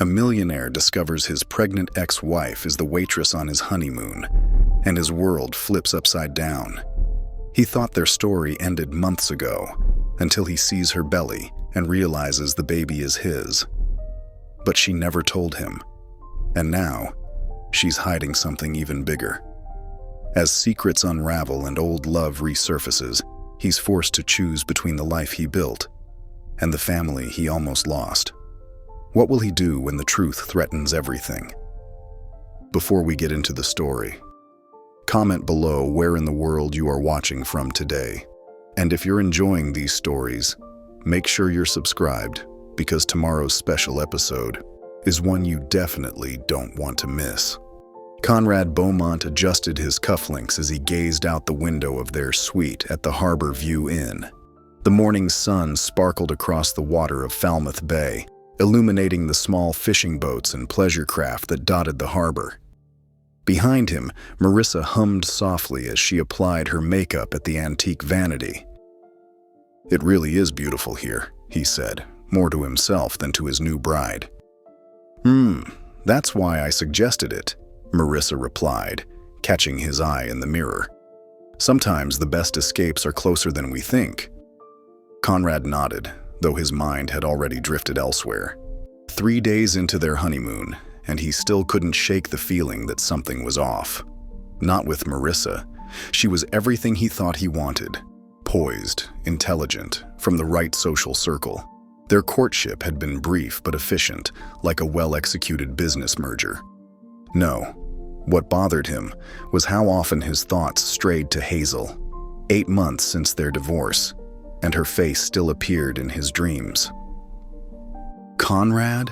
A millionaire discovers his pregnant ex-wife is the waitress on his honeymoon, and his world flips upside down. He thought their story ended months ago, until he sees her belly and realizes the baby is his. But she never told him, and now she's hiding something even bigger. As secrets unravel and old love resurfaces, he's forced to choose between the life he built and the family he almost lost. What will he do when the truth threatens everything? Before we get into the story, comment below where in the world you are watching from today. And if you're enjoying these stories, make sure you're subscribed, because tomorrow's special episode is one you definitely don't want to miss. Conrad Beaumont adjusted his cufflinks as he gazed out the window of their suite at the Harbor View Inn. The morning sun sparkled across the water of Falmouth Bay, illuminating the small fishing boats and pleasure craft that dotted the harbor. Behind him, Marissa hummed softly as she applied her makeup at the antique vanity. "It really is beautiful here," he said, more to himself than to his new bride. That's why I suggested it," Marissa replied, catching his eye in the mirror. "Sometimes the best escapes are closer than we think." Conrad nodded, though his mind had already drifted elsewhere. 3 days into their honeymoon, and he still couldn't shake the feeling that something was off. Not with Marissa. She was everything he thought he wanted. Poised, intelligent, from the right social circle. Their courtship had been brief but efficient, like a well-executed business merger. No, what bothered him was how often his thoughts strayed to Hazel. 8 months since their divorce, and her face still appeared in his dreams. "Conrad?"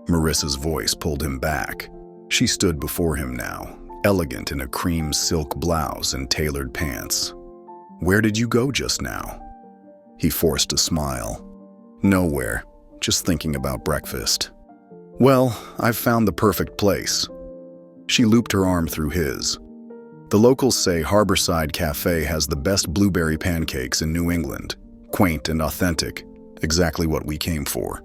Marissa's voice pulled him back. She stood before him now, elegant in a cream silk blouse and tailored pants. "Where did you go just now?" He forced a smile. "Nowhere, just thinking about breakfast." "Well, I've found the perfect place." She looped her arm through his. "The locals say Harborside Cafe has the best blueberry pancakes in New England. Quaint and authentic, exactly what we came for."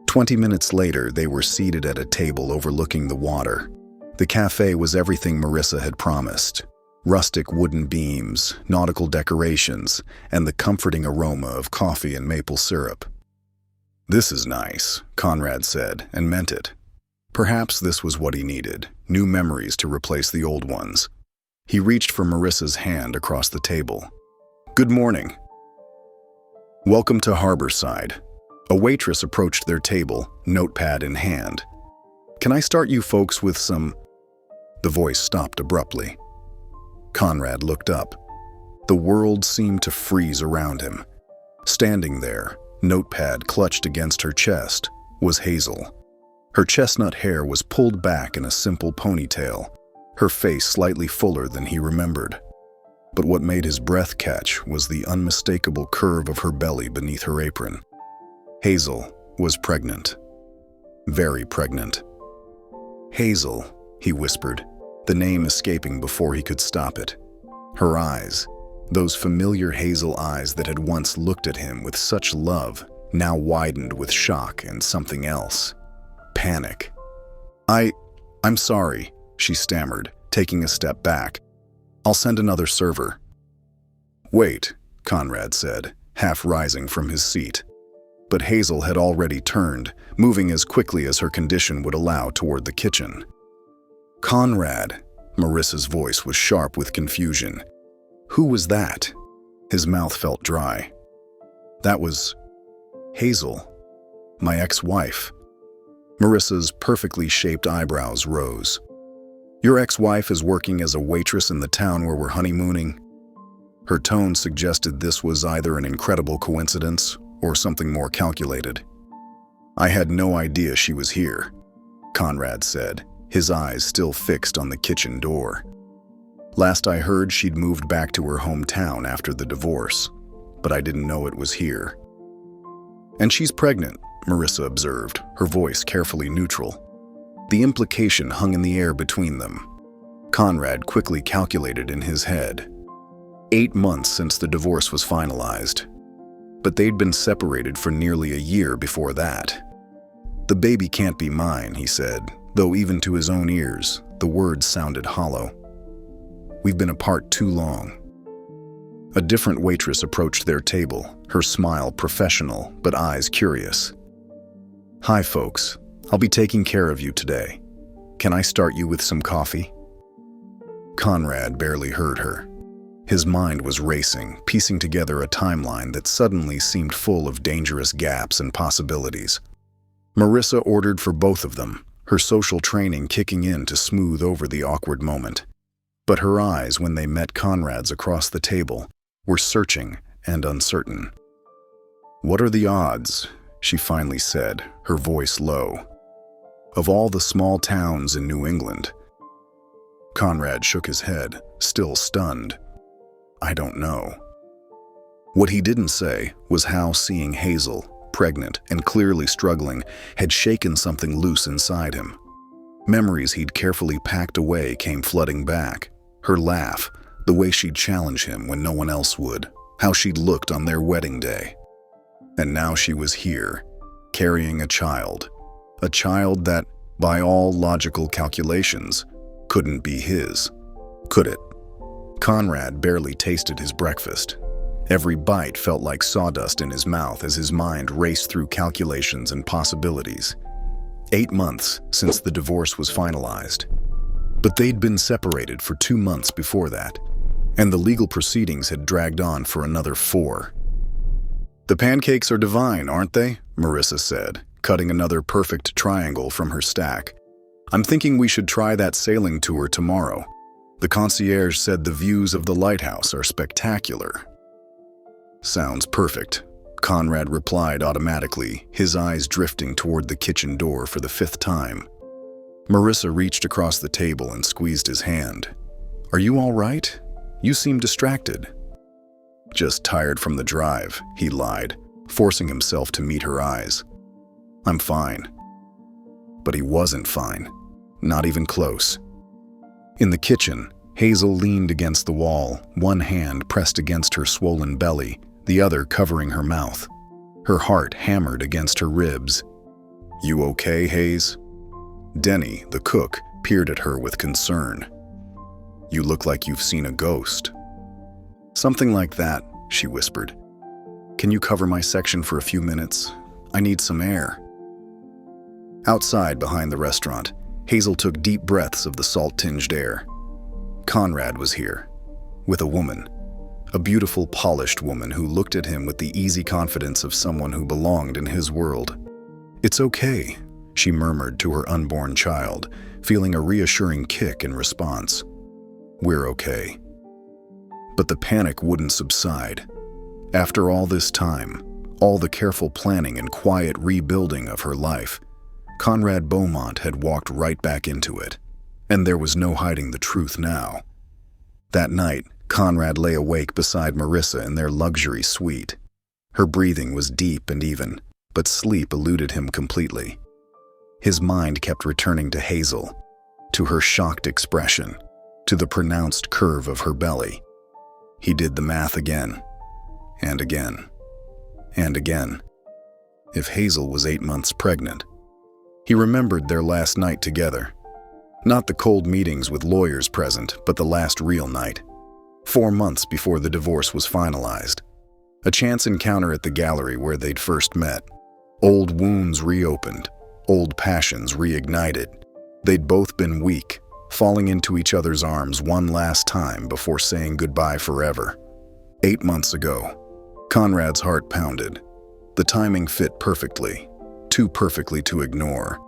20 minutes later, they were seated at a table overlooking the water. The cafe was everything Marissa had promised. Rustic wooden beams, nautical decorations, and the comforting aroma of coffee and maple syrup. "This is nice," Conrad said, and meant it. Perhaps this was what he needed, new memories to replace the old ones. He reached for Marissa's hand across the table. "Good morning." "Welcome to Harborside." A waitress approached their table, notepad in hand. "Can I start you folks with some—" The voice stopped abruptly. Conrad looked up. The world seemed to freeze around him. Standing there, notepad clutched against her chest, was Hazel. Her chestnut hair was pulled back in a simple ponytail, her face slightly fuller than he remembered. But what made his breath catch was the unmistakable curve of her belly beneath her apron. Hazel was pregnant. Very pregnant. "Hazel," he whispered, the name escaping before he could stop it. Her eyes, those familiar hazel eyes that had once looked at him with such love, now widened with shock and something else. Panic. I'm sorry," she stammered, taking a step back. "I'll send another server." "Wait," Conrad said, half rising from his seat. But Hazel had already turned, moving as quickly as her condition would allow toward the kitchen. "Conrad," Marissa's voice was sharp with confusion. "Who was that?" His mouth felt dry. "That was Hazel, my ex-wife." Marissa's perfectly shaped eyebrows rose. "Your ex-wife is working as a waitress in the town where we're honeymooning?" Her tone suggested this was either an incredible coincidence or something more calculated. "I had no idea she was here," Conrad said, his eyes still fixed on the kitchen door. "Last I heard, she'd moved back to her hometown after the divorce, but I didn't know it was here." "And she's pregnant," Marissa observed, her voice carefully neutral. The implication hung in the air between them. Conrad quickly calculated in his head. 8 months since the divorce was finalized. But they'd been separated for nearly a year before that. "The baby can't be mine," he said, though even to his own ears, the words sounded hollow. "We've been apart too long." A different waitress approached their table, her smile professional but eyes curious. "Hi, folks. I'll be taking care of you today. Can I start you with some coffee?" Conrad barely heard her. His mind was racing, piecing together a timeline that suddenly seemed full of dangerous gaps and possibilities. Marissa ordered for both of them, her social training kicking in to smooth over the awkward moment. But her eyes, when they met Conrad's across the table, were searching and uncertain. "What are the odds?" she finally said, her voice low. "Of all the small towns in New England." Conrad shook his head, still stunned. "I don't know." What he didn't say was how seeing Hazel, pregnant and clearly struggling, had shaken something loose inside him. Memories he'd carefully packed away came flooding back. Her laugh, the way she'd challenge him when no one else would, how she'd looked on their wedding day. And now she was here, carrying a child that, by all logical calculations, couldn't be his. Could it? Conrad barely tasted his breakfast. Every bite felt like sawdust in his mouth as his mind raced through calculations and possibilities. 8 months since the divorce was finalized. But they'd been separated for 2 months before that, and the legal proceedings had dragged on for another 4. "The pancakes are divine, aren't they?" Marissa said, cutting another perfect triangle from her stack. "I'm thinking we should try that sailing tour tomorrow. The concierge said the views of the lighthouse are spectacular." "Sounds perfect," Conrad replied automatically, his eyes drifting toward the kitchen door for the 5th time. Marissa reached across the table and squeezed his hand. "Are you all right? You seem distracted." "Just tired from the drive," he lied, forcing himself to meet her eyes. "I'm fine." But he wasn't fine. Not even close. In the kitchen, Hazel leaned against the wall, one hand pressed against her swollen belly, the other covering her mouth. Her heart hammered against her ribs. "You okay, Hayes?" Denny, the cook, peered at her with concern. "You look like you've seen a ghost." "Something like that," she whispered. "Can you cover my section for a few minutes? I need some air." Outside behind the restaurant, Hazel took deep breaths of the salt-tinged air. Conrad was here, with a woman. A beautiful, polished woman who looked at him with the easy confidence of someone who belonged in his world. "It's okay," she murmured to her unborn child, feeling a reassuring kick in response. "We're okay." But the panic wouldn't subside. After all this time, all the careful planning and quiet rebuilding of her life, Conrad Beaumont had walked right back into it, and there was no hiding the truth now. That night, Conrad lay awake beside Marissa in their luxury suite. Her breathing was deep and even, but sleep eluded him completely. His mind kept returning to Hazel, to her shocked expression, to the pronounced curve of her belly. He did the math again, and again, and again. If Hazel was 8 months pregnant, he remembered their last night together. Not the cold meetings with lawyers present, but the last real night. 4 months before the divorce was finalized. A chance encounter at the gallery where they'd first met. Old wounds reopened, old passions reignited. They'd both been weak, falling into each other's arms one last time before saying goodbye forever. 8 months ago, Conrad's heart pounded. The timing fit perfectly, too perfectly to ignore.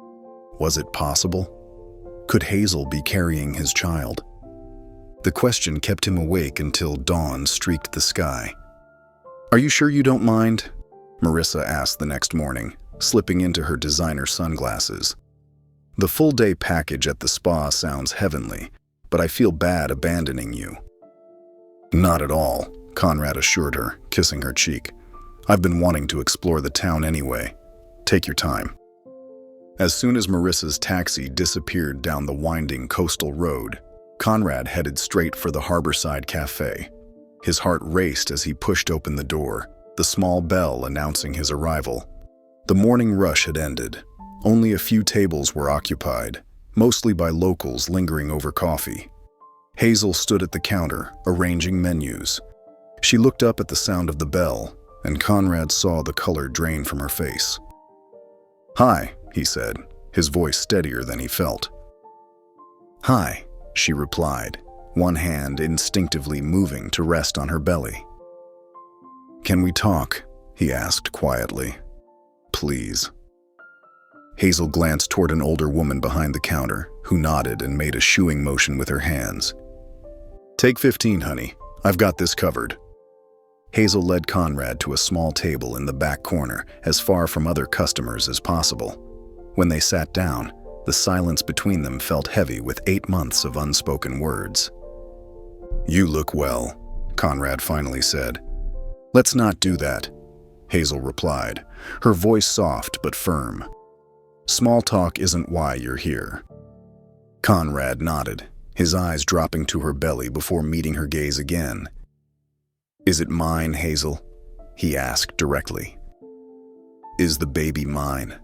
Was it possible? Could Hazel be carrying his child? The question kept him awake until dawn streaked the sky. "Are you sure you don't mind?" Marissa asked the next morning, slipping into her designer sunglasses. "The full-day package at the spa sounds heavenly, but I feel bad abandoning you." "Not at all," Conrad assured her, kissing her cheek. "I've been wanting to explore the town anyway. Take your time." As soon as Marissa's taxi disappeared down the winding coastal road, Conrad headed straight for the Harborside Cafe. His heart raced as he pushed open the door, the small bell announcing his arrival. The morning rush had ended, Only a few tables were occupied, mostly by locals lingering over coffee. Hazel stood at the counter, arranging menus. She looked up at the sound of the bell, and Conrad saw the color drain from her face. "Hi," he said, his voice steadier than he felt. "Hi," she replied, one hand instinctively moving to rest on her belly. "Can we talk?" he asked quietly. "Please." Hazel glanced toward an older woman behind the counter, who nodded and made a shooing motion with her hands. "Take 15, honey. I've got this covered." Hazel led Conrad to a small table in the back corner, as far from other customers as possible. When they sat down, the silence between them felt heavy with 8 months of unspoken words. "You look well," Conrad finally said. "Let's not do that," Hazel replied, her voice soft but firm. "Small talk isn't why you're here." Conrad nodded, his eyes dropping to her belly before meeting her gaze again. "Is it mine, Hazel?" he asked directly. "Is the baby mine?"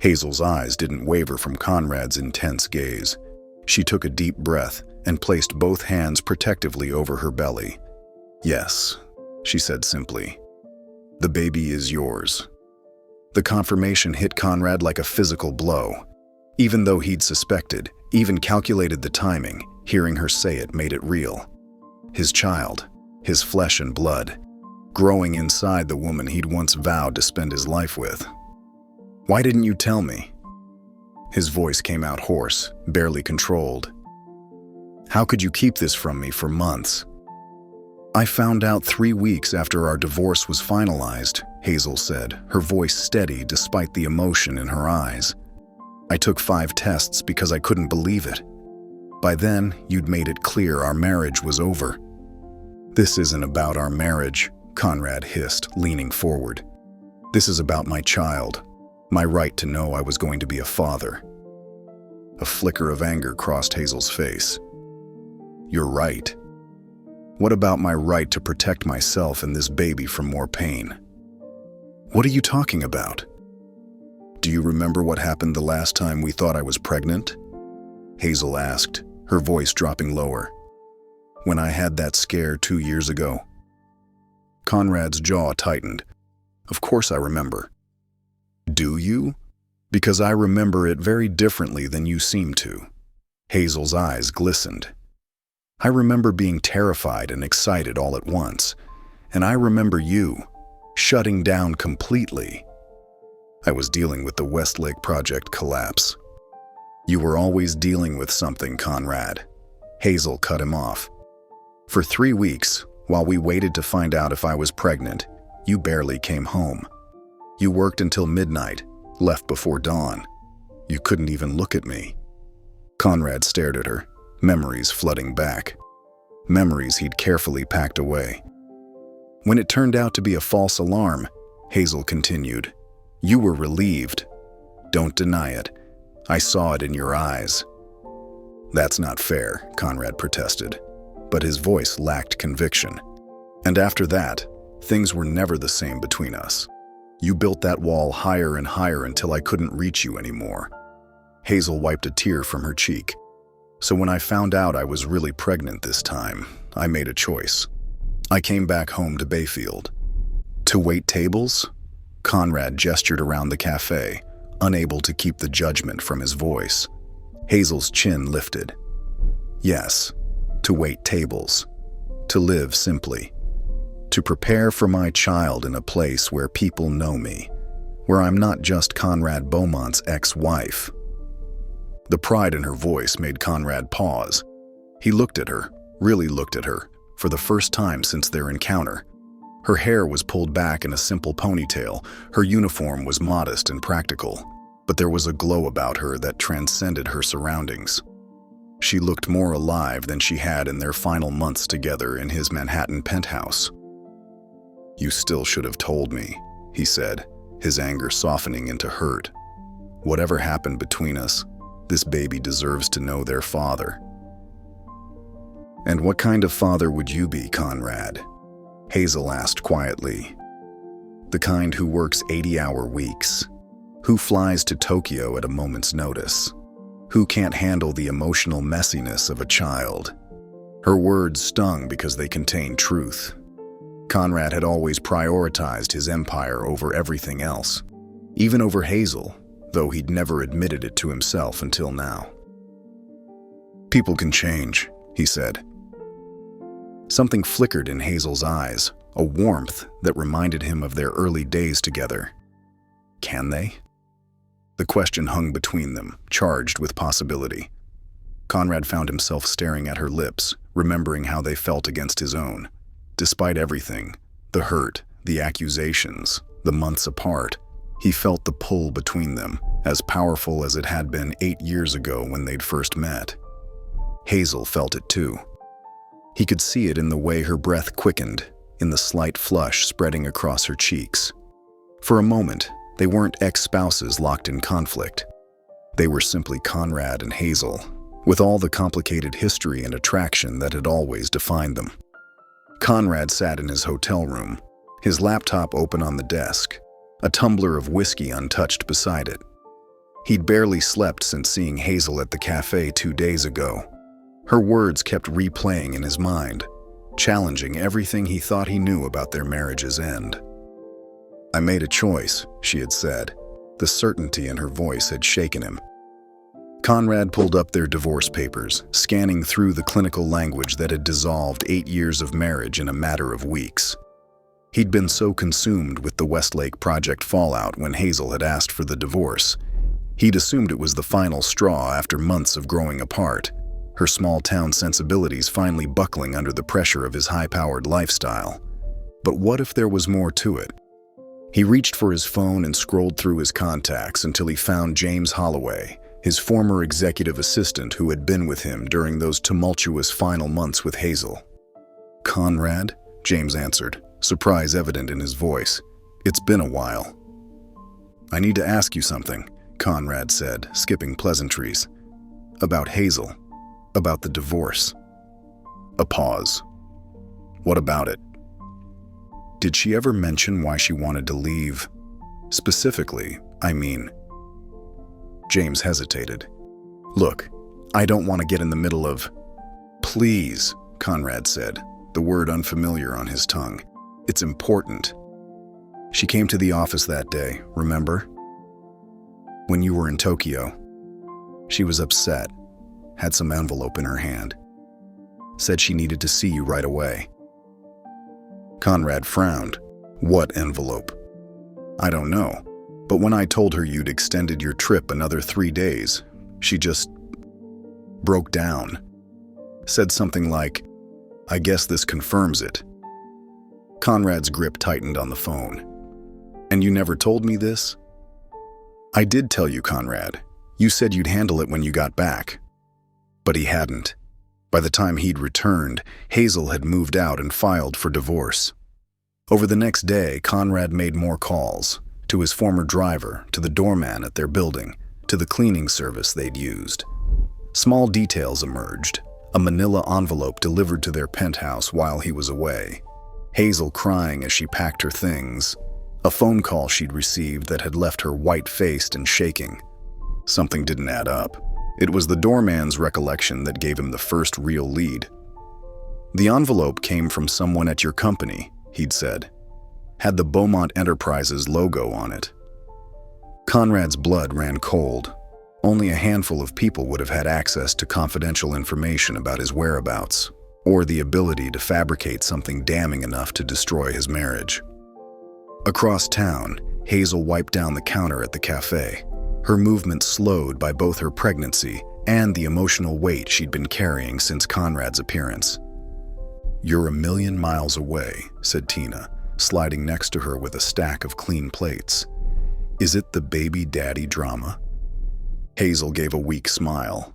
Hazel's eyes didn't waver from Conrad's intense gaze. She took a deep breath and placed both hands protectively over her belly. "Yes," she said simply. "The baby is yours." The confirmation hit Conrad like a physical blow. Even though he'd suspected, even calculated the timing, hearing her say it made it real. His child, his flesh and blood, growing inside the woman he'd once vowed to spend his life with. "Why didn't you tell me?" His voice came out hoarse, barely controlled. "How could you keep this from me for months?" "I found out 3 weeks after our divorce was finalized," Hazel said, her voice steady despite the emotion in her eyes. "I took 5 tests because I couldn't believe it. By then, you'd made it clear our marriage was over." "This isn't about our marriage," Conrad hissed, leaning forward. "This is about my child, my right to know I was going to be a father." A flicker of anger crossed Hazel's face. "You're right. What about my right to protect myself and this baby from more pain?" "What are you talking about?" "Do you remember what happened the last time we thought I was pregnant?" Hazel asked, her voice dropping lower. "When I had that scare 2 years ago?" Conrad's jaw tightened. "Of course I remember." "Do you?" "Because I remember it very differently than you seem to." Hazel's eyes glistened. "I remember being terrified and excited all at once, and I remember you shutting down completely. I was dealing with the Westlake project collapse." "You were always dealing with something, Conrad." Hazel cut him off. "For 3 weeks, while we waited to find out if I was pregnant, you barely came home. You worked until midnight, left before dawn. You couldn't even look at me." Conrad stared at her, memories flooding back. Memories he'd carefully packed away. "When it turned out to be a false alarm," Hazel continued, "you were relieved. Don't deny it. I saw it in your eyes." "That's not fair," Conrad protested, but his voice lacked conviction. "And after that, things were never the same between us. You built that wall higher and higher until I couldn't reach you anymore." Hazel wiped a tear from her cheek. "So when I found out I was really pregnant this time, I made a choice. I came back home to Bayfield." "To wait tables?" Conrad gestured around the cafe, unable to keep the judgment from his voice. Hazel's chin lifted. "Yes, to wait tables. To live simply. To prepare for my child in a place where people know me, where I'm not just Conrad Beaumont's ex-wife." The pride in her voice made Conrad pause. He looked at her, really looked at her, for the first time since their encounter. Her hair was pulled back in a simple ponytail, her uniform was modest and practical, but there was a glow about her that transcended her surroundings. She looked more alive than she had in their final months together in his Manhattan penthouse. "You still should have told me," he said, his anger softening into hurt. "Whatever happened between us, this baby deserves to know their father." "And what kind of father would you be, Conrad?" Hazel asked quietly. "The kind who works 80-hour weeks, Who flies to Tokyo at a moment's notice? Who can't handle the emotional messiness of a child? Her words stung because they contained truth. Conrad had always prioritized his empire over everything else, even over Hazel, though he'd never admitted it to himself until now. "People can change," he said. Something flickered in Hazel's eyes, a warmth that reminded him of their early days together. Can they? The question hung between them, charged with possibility. Conrad found himself staring at her lips, remembering how they felt against his own. Despite everything, the hurt, the accusations, the months apart, he felt the pull between them, as powerful as it had been 8 years ago when they'd first met. Hazel felt it too. He could see it in the way her breath quickened, in the slight flush spreading across her cheeks. For a moment, they weren't ex-spouses locked in conflict. They were simply Conrad and Hazel, with all the complicated history and attraction that had always defined them. Conrad sat in his hotel room, his laptop open on the desk, a tumbler of whiskey untouched beside it. He'd barely slept since seeing Hazel at the cafe 2 days ago. Her words kept replaying in his mind, challenging everything he thought he knew about their marriage's end. "I made a choice," she had said. The certainty in her voice had shaken him. Conrad pulled up their divorce papers, scanning through the clinical language that had dissolved 8 years of marriage in a matter of weeks. He'd been so consumed with the Westlake project fallout when Hazel had asked for the divorce. He'd assumed it was the final straw after months of growing apart, her small-town sensibilities finally buckling under the pressure of his high-powered lifestyle. But what if there was more to it? He reached for his phone and scrolled through his contacts until he found James Holloway, his former executive assistant who had been with him during those tumultuous final months with Hazel. "Conrad?" James answered, surprise evident in his voice. "It's been a while." "I need to ask you something," Conrad said, skipping pleasantries. "About Hazel. About the divorce." A pause. "What about it? Did she ever mention why she wanted to leave? Specifically, I mean." James hesitated. "Look, I don't want to get in the middle of—" "Please," Conrad said, the word unfamiliar on his tongue. "It's important. She came to the office that day, remember? When you were in Tokyo. She was upset, had some envelope in her hand. Said she needed to see you right away." Conrad frowned. "What envelope?" "I don't know. But when I told her you'd extended your trip another 3 days, she just broke down. Said something like, 'I guess this confirms it.'" Conrad's grip tightened on the phone. "And you never told me this?" "I did tell you, Conrad. You said you'd handle it when you got back." But he hadn't. By the time he'd returned, Hazel had moved out and filed for divorce. Over the next day, Conrad made more calls. To his former driver, to the doorman at their building, to the cleaning service they'd used. Small details emerged. A manila envelope delivered to their penthouse while he was away. Hazel crying as she packed her things. A phone call she'd received that had left her white-faced and shaking. Something didn't add up. It was the doorman's recollection that gave him the first real lead. "The envelope came from someone at your company," he'd said. "Had the Beaumont Enterprises logo on it." Conrad's blood ran cold. Only a handful of people would have had access to confidential information about his whereabouts, or the ability to fabricate something damning enough to destroy his marriage. Across town, Hazel wiped down the counter at the cafe, her movement slowed by both her pregnancy and the emotional weight she'd been carrying since Conrad's appearance. "You're a million miles away," said Tina, sliding next to her with a stack of clean plates. "Is it the baby daddy drama?" Hazel gave a weak smile.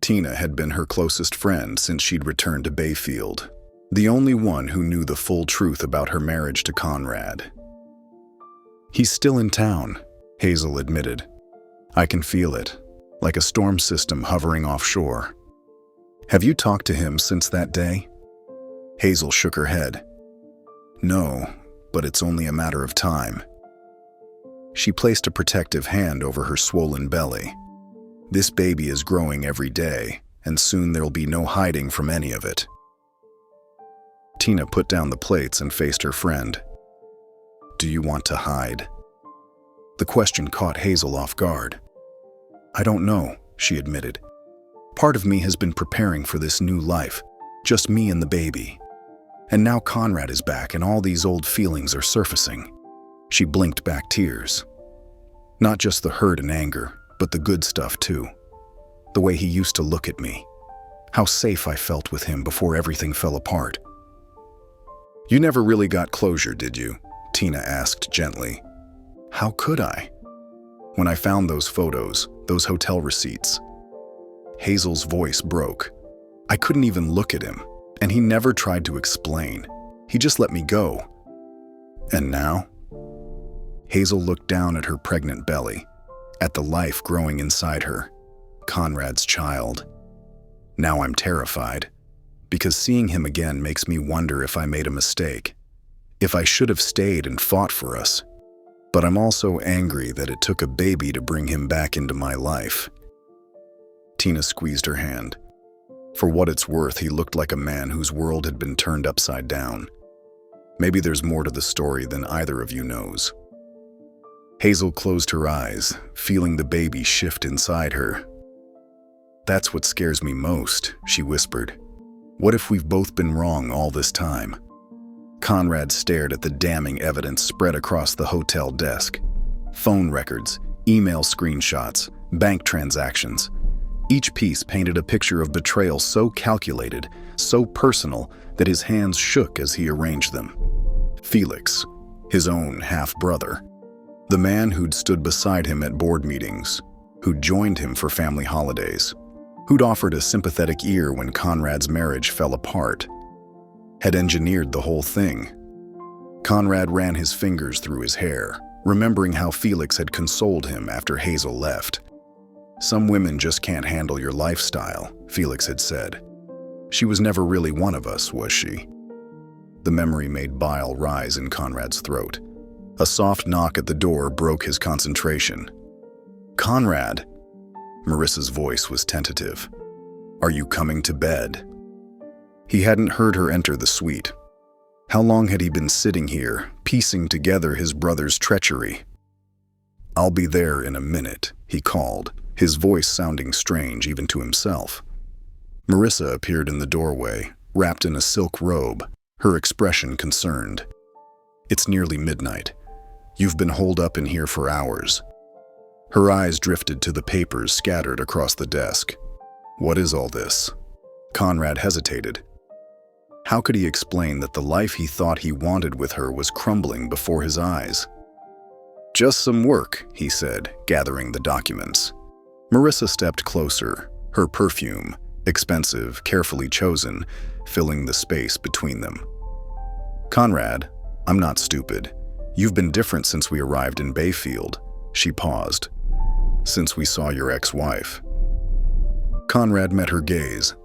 Tina had been her closest friend since she'd returned to Bayfield, the only one who knew the full truth about her marriage to Conrad. "He's still in town," Hazel admitted. "I can feel it, like a storm system hovering offshore." "Have you talked to him since that day?" Hazel shook her head. "No, but it's only a matter of time." She placed a protective hand over her swollen belly. This baby is growing every day, and soon there'll be no hiding from any of it. Tina put down the plates and faced her friend. Do you want to hide? The question caught Hazel off guard. I don't know, she admitted. Part of me has been preparing for this new life, just me and the baby. And now Conrad is back and all these old feelings are surfacing. She blinked back tears. Not just the hurt and anger, but the good stuff too. The way he used to look at me. How safe I felt with him before everything fell apart. You never really got closure, did you? Tina asked gently. How could I? When I found those photos, those hotel receipts. Hazel's voice broke. I couldn't even look at him, and he never tried to explain. He just let me go. And now? Hazel looked down at her pregnant belly, at the life growing inside her, Conrad's child. Now I'm terrified, because seeing him again makes me wonder if I made a mistake, if I should have stayed and fought for us. But I'm also angry that it took a baby to bring him back into my life. Tina squeezed her hand. For what it's worth, he looked like a man whose world had been turned upside down. Maybe there's more to the story than either of you knows. Hazel closed her eyes, feeling the baby shift inside her. That's what scares me most, she whispered. What if we've both been wrong all this time? Conrad stared at the damning evidence spread across the hotel desk. Phone records, email screenshots, bank transactions. Each piece painted a picture of betrayal so calculated, so personal, that his hands shook as he arranged them. Felix, his own half-brother. The man who'd stood beside him at board meetings, who'd joined him for family holidays, who'd offered a sympathetic ear when Conrad's marriage fell apart, had engineered the whole thing. Conrad ran his fingers through his hair, remembering how Felix had consoled him after Hazel left. Some women just can't handle your lifestyle, Felix had said. She was never really one of us, was she? The memory made bile rise in Conrad's throat. A soft knock at the door broke his concentration. Conrad! Marissa's voice was tentative. Are you coming to bed? He hadn't heard her enter the suite. How long had he been sitting here, piecing together his brother's treachery? I'll be there in a minute, he called, his voice sounding strange even to himself. Marissa appeared in the doorway, wrapped in a silk robe, her expression concerned. It's nearly midnight. You've been holed up in here for hours. Her eyes drifted to the papers scattered across the desk. What is all this? Conrad hesitated. How could he explain that the life he thought he wanted with her was crumbling before his eyes? Just some work, he said, gathering the documents. Marissa stepped closer, her perfume, expensive, carefully chosen, filling the space between them. Conrad, I'm not stupid. You've been different since we arrived in Bayfield. She paused. Since we saw your ex-wife. Conrad met her gaze.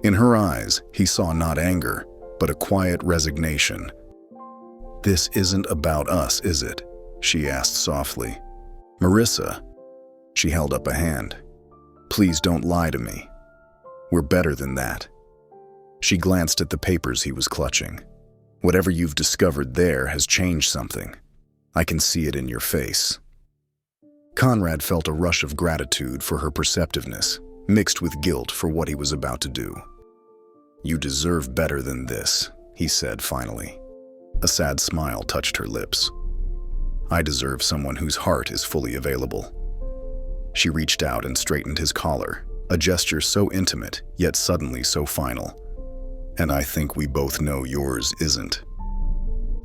In her eyes, he saw not anger, but a quiet resignation. This isn't about us, is it? She asked softly. Marissa. She held up a hand. Please don't lie to me. We're better than that. She glanced at the papers he was clutching. Whatever you've discovered there has changed something. I can see it in your face. Conrad felt a rush of gratitude for her perceptiveness, mixed with guilt for what he was about to do. You deserve better than this, he said finally. A sad smile touched her lips. I deserve someone whose heart is fully available. She reached out and straightened his collar, a gesture so intimate, yet suddenly so final. And I think we both know yours isn't.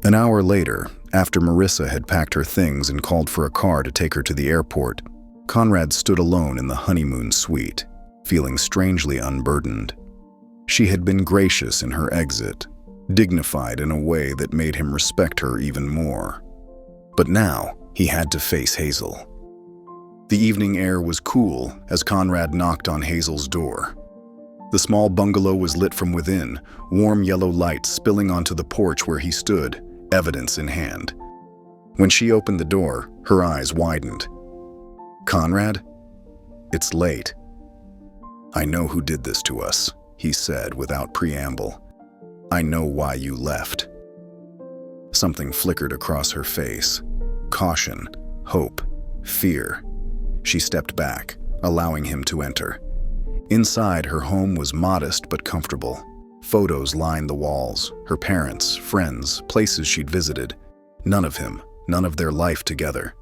An hour later, after Marissa had packed her things and called for a car to take her to the airport, Conrad stood alone in the honeymoon suite, feeling strangely unburdened. She had been gracious in her exit, dignified in a way that made him respect her even more. But now, he had to face Hazel. The evening air was cool as Conrad knocked on Hazel's door. The small bungalow was lit from within, warm yellow light spilling onto the porch where he stood, evidence in hand. When she opened the door, her eyes widened. "Conrad? It's late." "I know who did this to us," he said without preamble. "I know why you left." Something flickered across her face. Caution, hope, fear. She stepped back, allowing him to enter. Inside, her home was modest but comfortable. Photos lined the walls, her parents, friends, places she'd visited. None of him, none of their life together.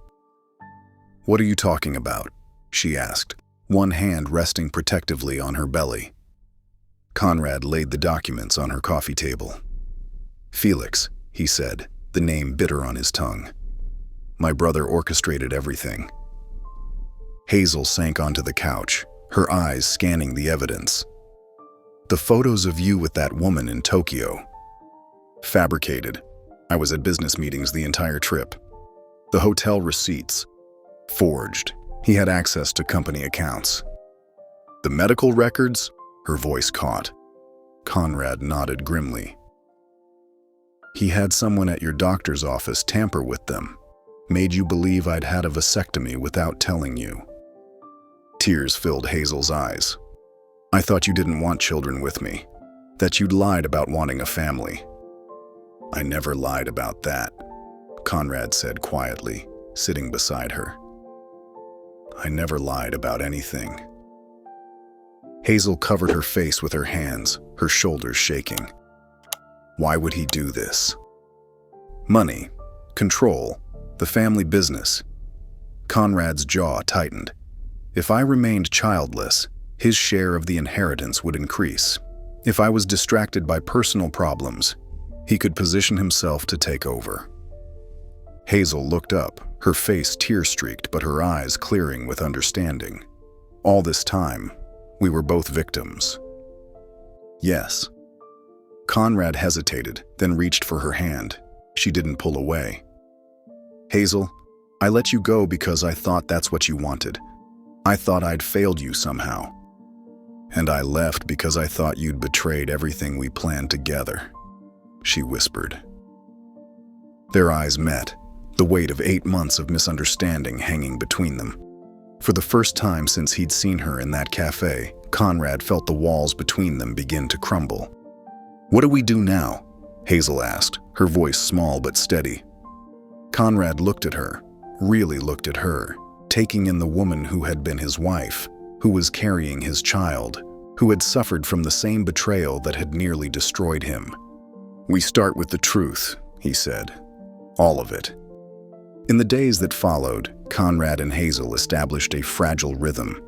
"What are you talking about?" she asked, one hand resting protectively on her belly. Conrad laid the documents on her coffee table. "Felix," he said, the name bitter on his tongue. "My brother orchestrated everything." Hazel sank onto the couch, her eyes scanning the evidence. "The photos of you with that woman in Tokyo. Fabricated. I was at business meetings the entire trip. The hotel receipts. Forged. He had access to company accounts. The medical records?" Her voice caught. Conrad nodded grimly. "He had someone at your doctor's office tamper with them. Made you believe I'd had a vasectomy without telling you." Tears filled Hazel's eyes. "I thought you didn't want children with me. That you'd lied about wanting a family." "I never lied about that," Conrad said quietly, sitting beside her. "I never lied about anything." Hazel covered her face with her hands, her shoulders shaking. Why would he do this? Money, control, the family business. Conrad's jaw tightened. If I remained childless, his share of the inheritance would increase. If I was distracted by personal problems, he could position himself to take over. Hazel looked up, her face tear-streaked but her eyes clearing with understanding. All this time, we were both victims. Yes. Conrad hesitated, then reached for her hand. She didn't pull away. "Hazel, I let you go because I thought that's what you wanted. I thought I'd failed you somehow. And I left because I thought you'd betrayed everything we planned together," she whispered. Their eyes met, the weight of 8 months of misunderstanding hanging between them. For the first time since he'd seen her in that cafe, Conrad felt the walls between them begin to crumble. "What do we do now?" Hazel asked, her voice small but steady. Conrad looked at her, really looked at her, taking in the woman who had been his wife, who was carrying his child, who had suffered from the same betrayal that had nearly destroyed him. "We start with the truth," he said. "All of it." In the days that followed, Conrad and Hazel established a fragile rhythm.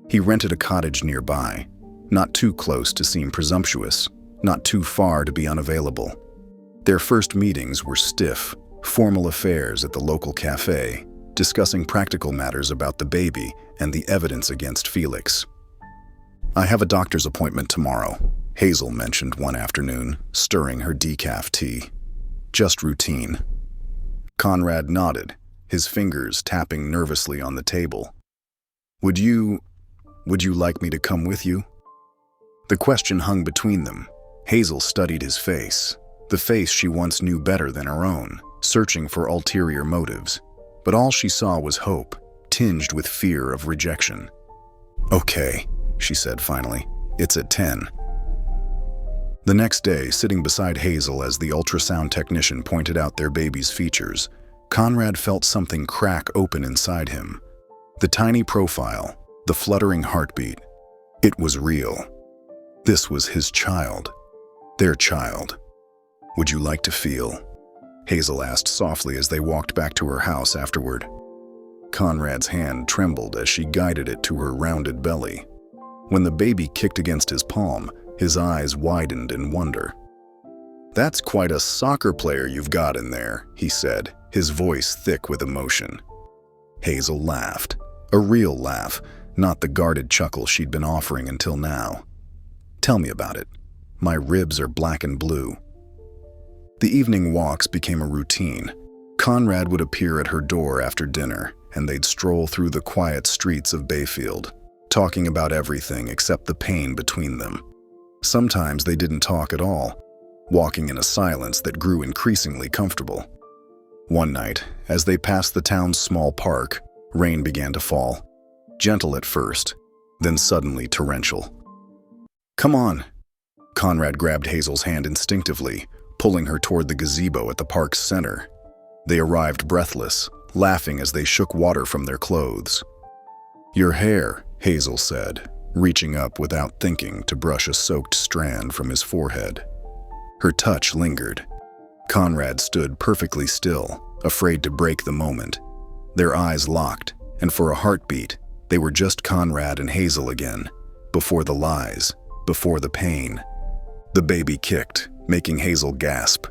He rented a cottage nearby, not too close to seem presumptuous, not too far to be unavailable. Their first meetings were stiff, formal affairs at the local cafe, discussing practical matters about the baby and the evidence against Felix. "I have a doctor's appointment tomorrow," Hazel mentioned one afternoon, stirring her decaf tea. "Just routine." Conrad nodded, his fingers tapping nervously on the table. Would you like me to come with you?" The question hung between them. Hazel studied his face, the face she once knew better than her own, searching for ulterior motives. But all she saw was hope, tinged with fear of rejection. "Okay," she said finally. "It's at 10. The next day, sitting beside Hazel as the ultrasound technician pointed out their baby's features, Conrad felt something crack open inside him. The tiny profile, the fluttering heartbeat. It was real. This was his child. Their child. "Would you like to feel?" Hazel asked softly as they walked back to her house afterward. Conrad's hand trembled as she guided it to her rounded belly. When the baby kicked against his palm, his eyes widened in wonder. "That's quite a soccer player you've got in there," he said, his voice thick with emotion. Hazel laughed, a real laugh, not the guarded chuckle she'd been offering until now. "Tell me about it. My ribs are black and blue." The evening walks became a routine. Conrad would appear at her door after dinner, and they'd stroll through the quiet streets of Bayfield, talking about everything except the pain between them. Sometimes they didn't talk at all, walking in a silence that grew increasingly comfortable. One night, as they passed the town's small park, rain began to fall. Gentle at first, then suddenly torrential. "Come on." Conrad grabbed Hazel's hand instinctively, pulling her toward the gazebo at the park's center. They arrived breathless, laughing as they shook water from their clothes. "Your hair," Hazel said, reaching up without thinking to brush a soaked strand from his forehead. Her touch lingered. Conrad stood perfectly still, afraid to break the moment. Their eyes locked, and for a heartbeat, they were just Conrad and Hazel again, before the lies, before the pain. The baby kicked, making Hazel gasp.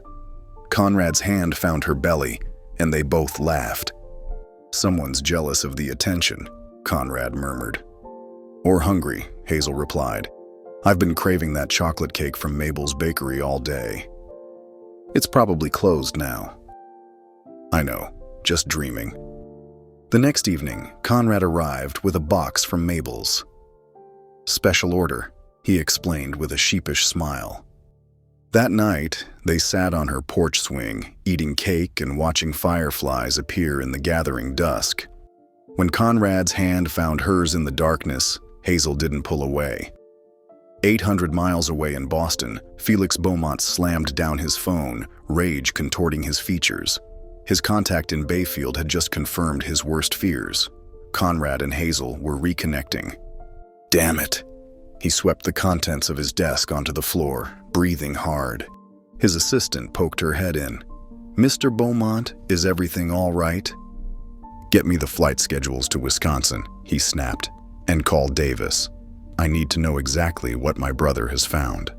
Conrad's hand found her belly, and they both laughed. "Someone's jealous of the attention," Conrad murmured. "Or hungry," Hazel replied. "I've been craving that chocolate cake from Mabel's bakery all day." "It's probably closed now." "I know, just dreaming." The next evening, Conrad arrived with a box from Mabel's. "Special order," he explained with a sheepish smile. That night, they sat on her porch swing, eating cake and watching fireflies appear in the gathering dusk. When Conrad's hand found hers in the darkness, Hazel didn't pull away. 800 miles away in Boston, Felix Beaumont slammed down his phone, rage contorting his features. His contact in Bayfield had just confirmed his worst fears. Conrad and Hazel were reconnecting. "Damn it!" He swept the contents of his desk onto the floor, breathing hard. His assistant poked her head in. "Mr. Beaumont, is everything all right?" "Get me the flight schedules to Wisconsin," he snapped, "and call Davis. I need to know exactly what my brother has found."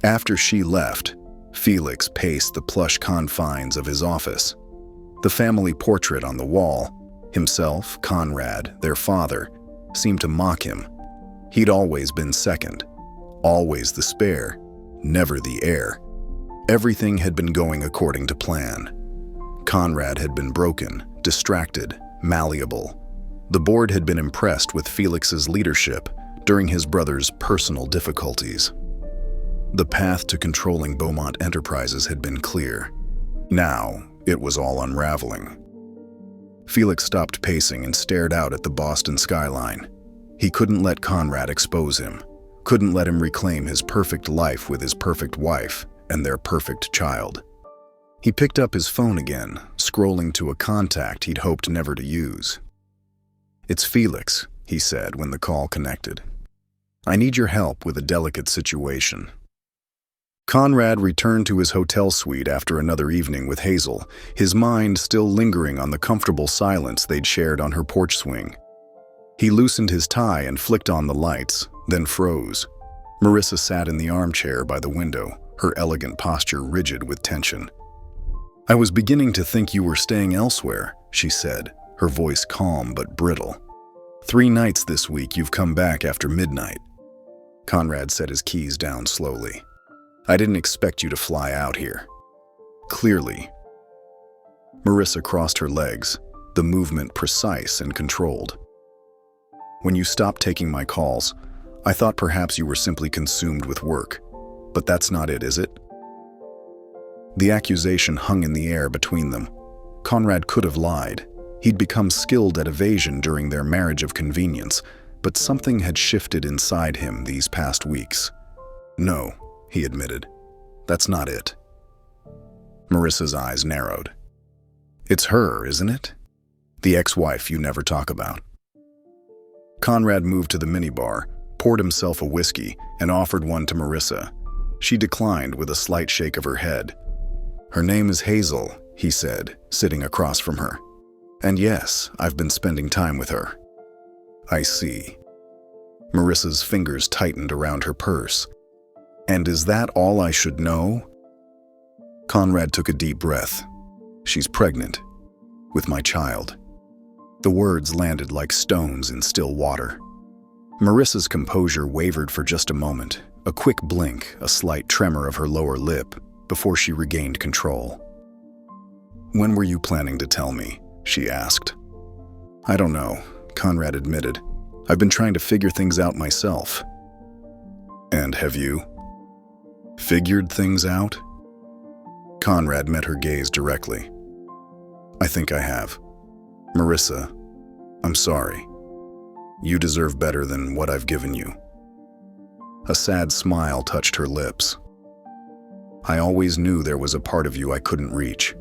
After she left, Felix paced the plush confines of his office. The family portrait on the wall, himself, Conrad, their father, seemed to mock him. He'd always been second, always the spare, never the heir. Everything had been going according to plan. Conrad had been broken, distracted, malleable. The board had been impressed with Felix's leadership during his brother's personal difficulties. The path to controlling Beaumont Enterprises had been clear. Now, it was all unraveling. Felix stopped pacing and stared out at the Boston skyline. He couldn't let Conrad expose him, couldn't let him reclaim his perfect life with his perfect wife and their perfect child. He picked up his phone again, scrolling to a contact he'd hoped never to use. "It's Felix," he said when the call connected. "I need your help with a delicate situation." Conrad returned to his hotel suite after another evening with Hazel, his mind still lingering on the comfortable silence they'd shared on her porch swing. He loosened his tie and flicked on the lights, then froze. Marissa sat in the armchair by the window, her elegant posture rigid with tension. "I was beginning to think you were staying elsewhere," she said, her voice calm but brittle. "3 nights this week you've come back after midnight." Conrad set his keys down slowly. "I didn't expect you to fly out here." "Clearly." Marissa crossed her legs, the movement precise and controlled. "When you stopped taking my calls, I thought perhaps you were simply consumed with work. But that's not it, is it?" The accusation hung in the air between them. Conrad could have lied. He'd become skilled at evasion during their marriage of convenience, but something had shifted inside him these past weeks. "No," he admitted. "That's not it." Marissa's eyes narrowed. "It's her, isn't it? The ex-wife you never talk about." Conrad moved to the minibar, poured himself a whiskey, and offered one to Marissa. She declined with a slight shake of her head. "Her name is Hazel," he said, sitting across from her. "And yes, I've been spending time with her." "I see." Marissa's fingers tightened around her purse. "And is that all I should know?" Conrad took a deep breath. "She's pregnant. With my child." The words landed like stones in still water. Marissa's composure wavered for just a moment, a quick blink, a slight tremor of her lower lip, before she regained control. "When were you planning to tell me?" she asked. "I don't know," Conrad admitted. "I've been trying to figure things out myself." "And have you figured things out?" Conrad met her gaze directly. I think I have. Marissa, I'm sorry. You deserve better than what I've given you. A sad smile touched her lips. I always knew there was a part of you I couldn't reach.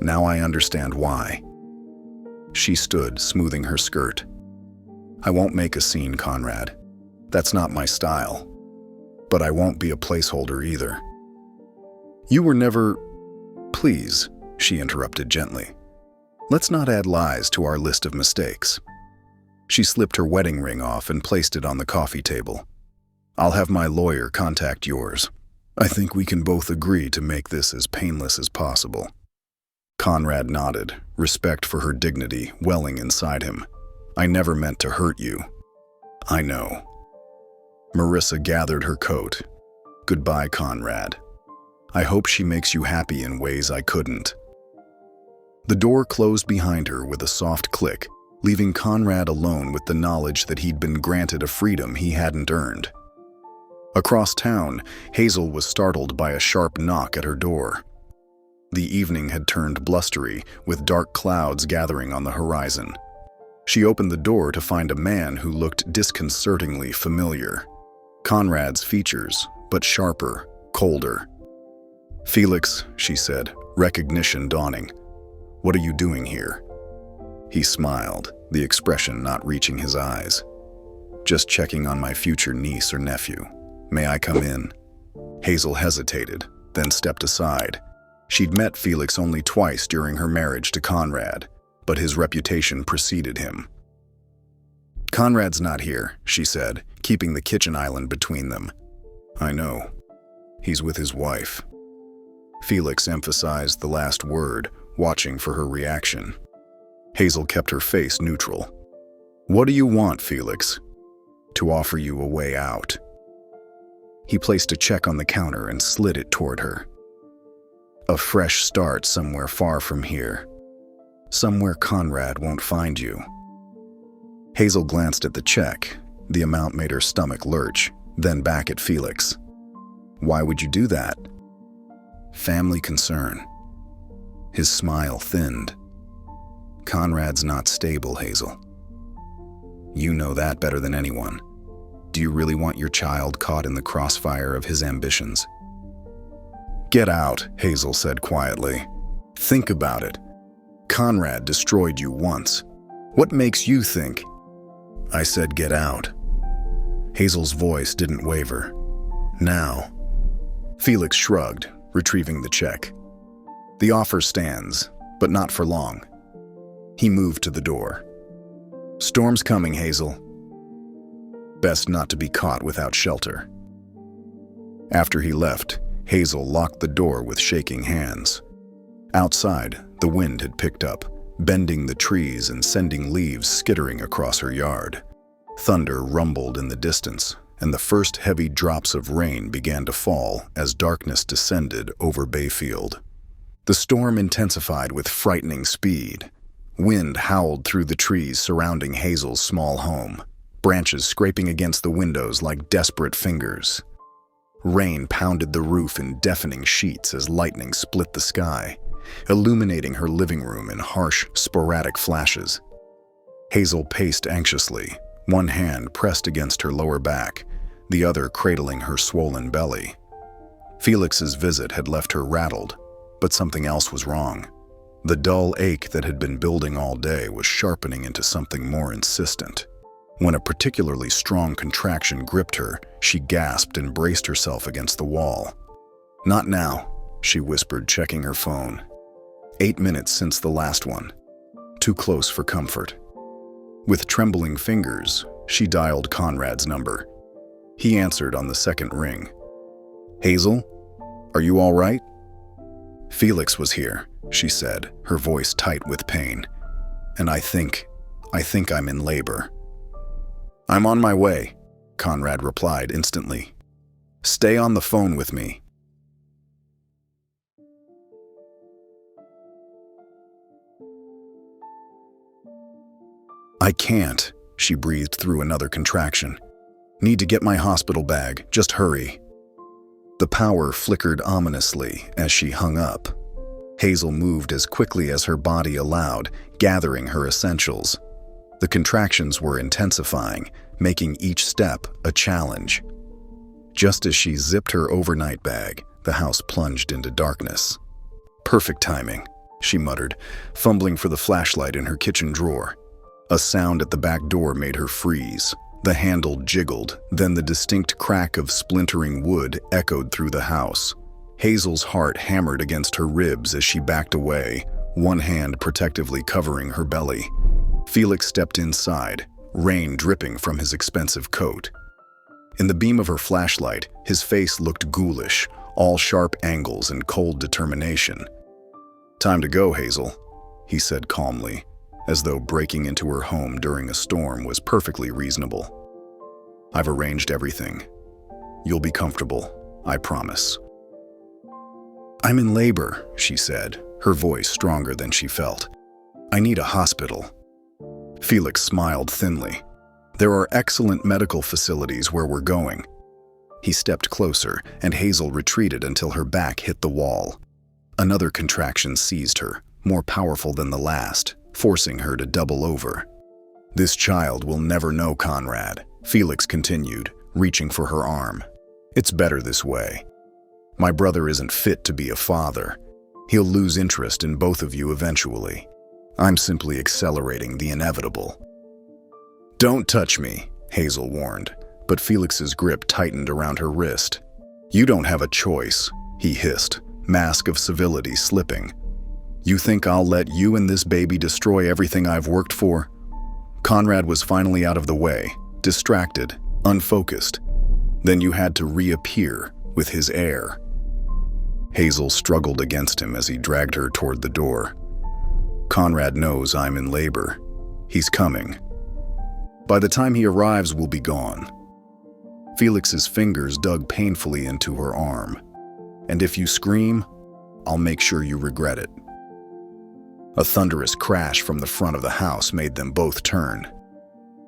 Now I understand why. She stood, smoothing her skirt. I won't make a scene, Conrad. That's not my style. But I won't be a placeholder either. You were never... Please, she interrupted gently. Let's not add lies to our list of mistakes. She slipped her wedding ring off and placed it on the coffee table. I'll have my lawyer contact yours. I think we can both agree to make this as painless as possible. Conrad nodded, respect for her dignity welling inside him. I never meant to hurt you. I know. Marissa gathered her coat. Goodbye, Conrad. I hope she makes you happy in ways I couldn't. The door closed behind her with a soft click, leaving Conrad alone with the knowledge that he'd been granted a freedom he hadn't earned. Across town, Hazel was startled by a sharp knock at her door. The evening had turned blustery, with dark clouds gathering on the horizon. She opened the door to find a man who looked disconcertingly familiar. Conrad's features, but sharper, colder. Felix, she said, recognition dawning. What are you doing here? He smiled, the expression not reaching his eyes. Just checking on my future niece or nephew. May I come in? Hazel hesitated, then stepped aside. She'd met Felix only twice during her marriage to Conrad, but his reputation preceded him. Conrad's not here, she said, keeping the kitchen island between them. I know. He's with his wife. Felix emphasized the last word, watching for her reaction. Hazel kept her face neutral. What do you want, Felix? To offer you a way out. He placed a check on the counter and slid it toward her. A fresh start somewhere far from here. Somewhere Conrad won't find you. Hazel glanced at the check. The amount made her stomach lurch, then back at Felix. Why would you do that? Family concern. His smile thinned. Conrad's not stable, Hazel. You know that better than anyone. Do you really want your child caught in the crossfire of his ambitions? Get out, Hazel said quietly. Think about it. Conrad destroyed you once. What makes you think? I said get out. Hazel's voice didn't waver. Now. Felix shrugged, retrieving the check. The offer stands, but not for long. He moved to the door. Storm's coming, Hazel. Best not to be caught without shelter. After he left, Hazel locked the door with shaking hands. Outside, the wind had picked up, bending the trees and sending leaves skittering across her yard. Thunder rumbled in the distance, and the first heavy drops of rain began to fall as darkness descended over Bayfield. The storm intensified with frightening speed. Wind howled through the trees surrounding Hazel's small home, branches scraping against the windows like desperate fingers. Rain pounded the roof in deafening sheets as lightning split the sky, illuminating her living room in harsh, sporadic flashes. Hazel paced anxiously, one hand pressed against her lower back, the other cradling her swollen belly. Felix's visit had left her rattled, but something else was wrong. The dull ache that had been building all day was sharpening into something more insistent. When a particularly strong contraction gripped her, she gasped and braced herself against the wall. Not now, she whispered, checking her phone. 8 minutes since the last one. Too close for comfort. With trembling fingers, she dialed Conrad's number. He answered on the second ring. Hazel, are you all right? Felix was here, she said, her voice tight with pain. And I think I'm in labor. I'm on my way, Conrad replied instantly. Stay on the phone with me. I can't, she breathed through another contraction. Need to get my hospital bag, just hurry. The power flickered ominously as she hung up. Hazel moved as quickly as her body allowed, gathering her essentials. The contractions were intensifying, making each step a challenge. Just as she zipped her overnight bag, the house plunged into darkness. "Perfect timing," she muttered, fumbling for the flashlight in her kitchen drawer. A sound at the back door made her freeze. The handle jiggled, then the distinct crack of splintering wood echoed through the house. Hazel's heart hammered against her ribs as she backed away, one hand protectively covering her belly. Felix stepped inside, rain dripping from his expensive coat. In the beam of her flashlight, his face looked ghoulish, all sharp angles and cold determination. "Time to go, Hazel," he said calmly, as though breaking into her home during a storm was perfectly reasonable. "I've arranged everything. You'll be comfortable, I promise." "I'm in labor," she said, her voice stronger than she felt. "I need a hospital." Felix smiled thinly. "There are excellent medical facilities where we're going." He stepped closer, and Hazel retreated until her back hit the wall. Another contraction seized her, more powerful than the last, forcing her to double over. "This child will never know Conrad," Felix continued, reaching for her arm. "It's better this way. My brother isn't fit to be a father. He'll lose interest in both of you eventually. I'm simply accelerating the inevitable." "Don't touch me," Hazel warned, but Felix's grip tightened around her wrist. "You don't have a choice," he hissed, mask of civility slipping. "You think I'll let you and this baby destroy everything I've worked for?" Conrad was finally out of the way, distracted, unfocused. Then you had to reappear with his heir. Hazel struggled against him as he dragged her toward the door. "Conrad knows I'm in labor. He's coming. By the time he arrives, we'll be gone." Felix's fingers dug painfully into her arm. "And if you scream, I'll make sure you regret it." A thunderous crash from the front of the house made them both turn.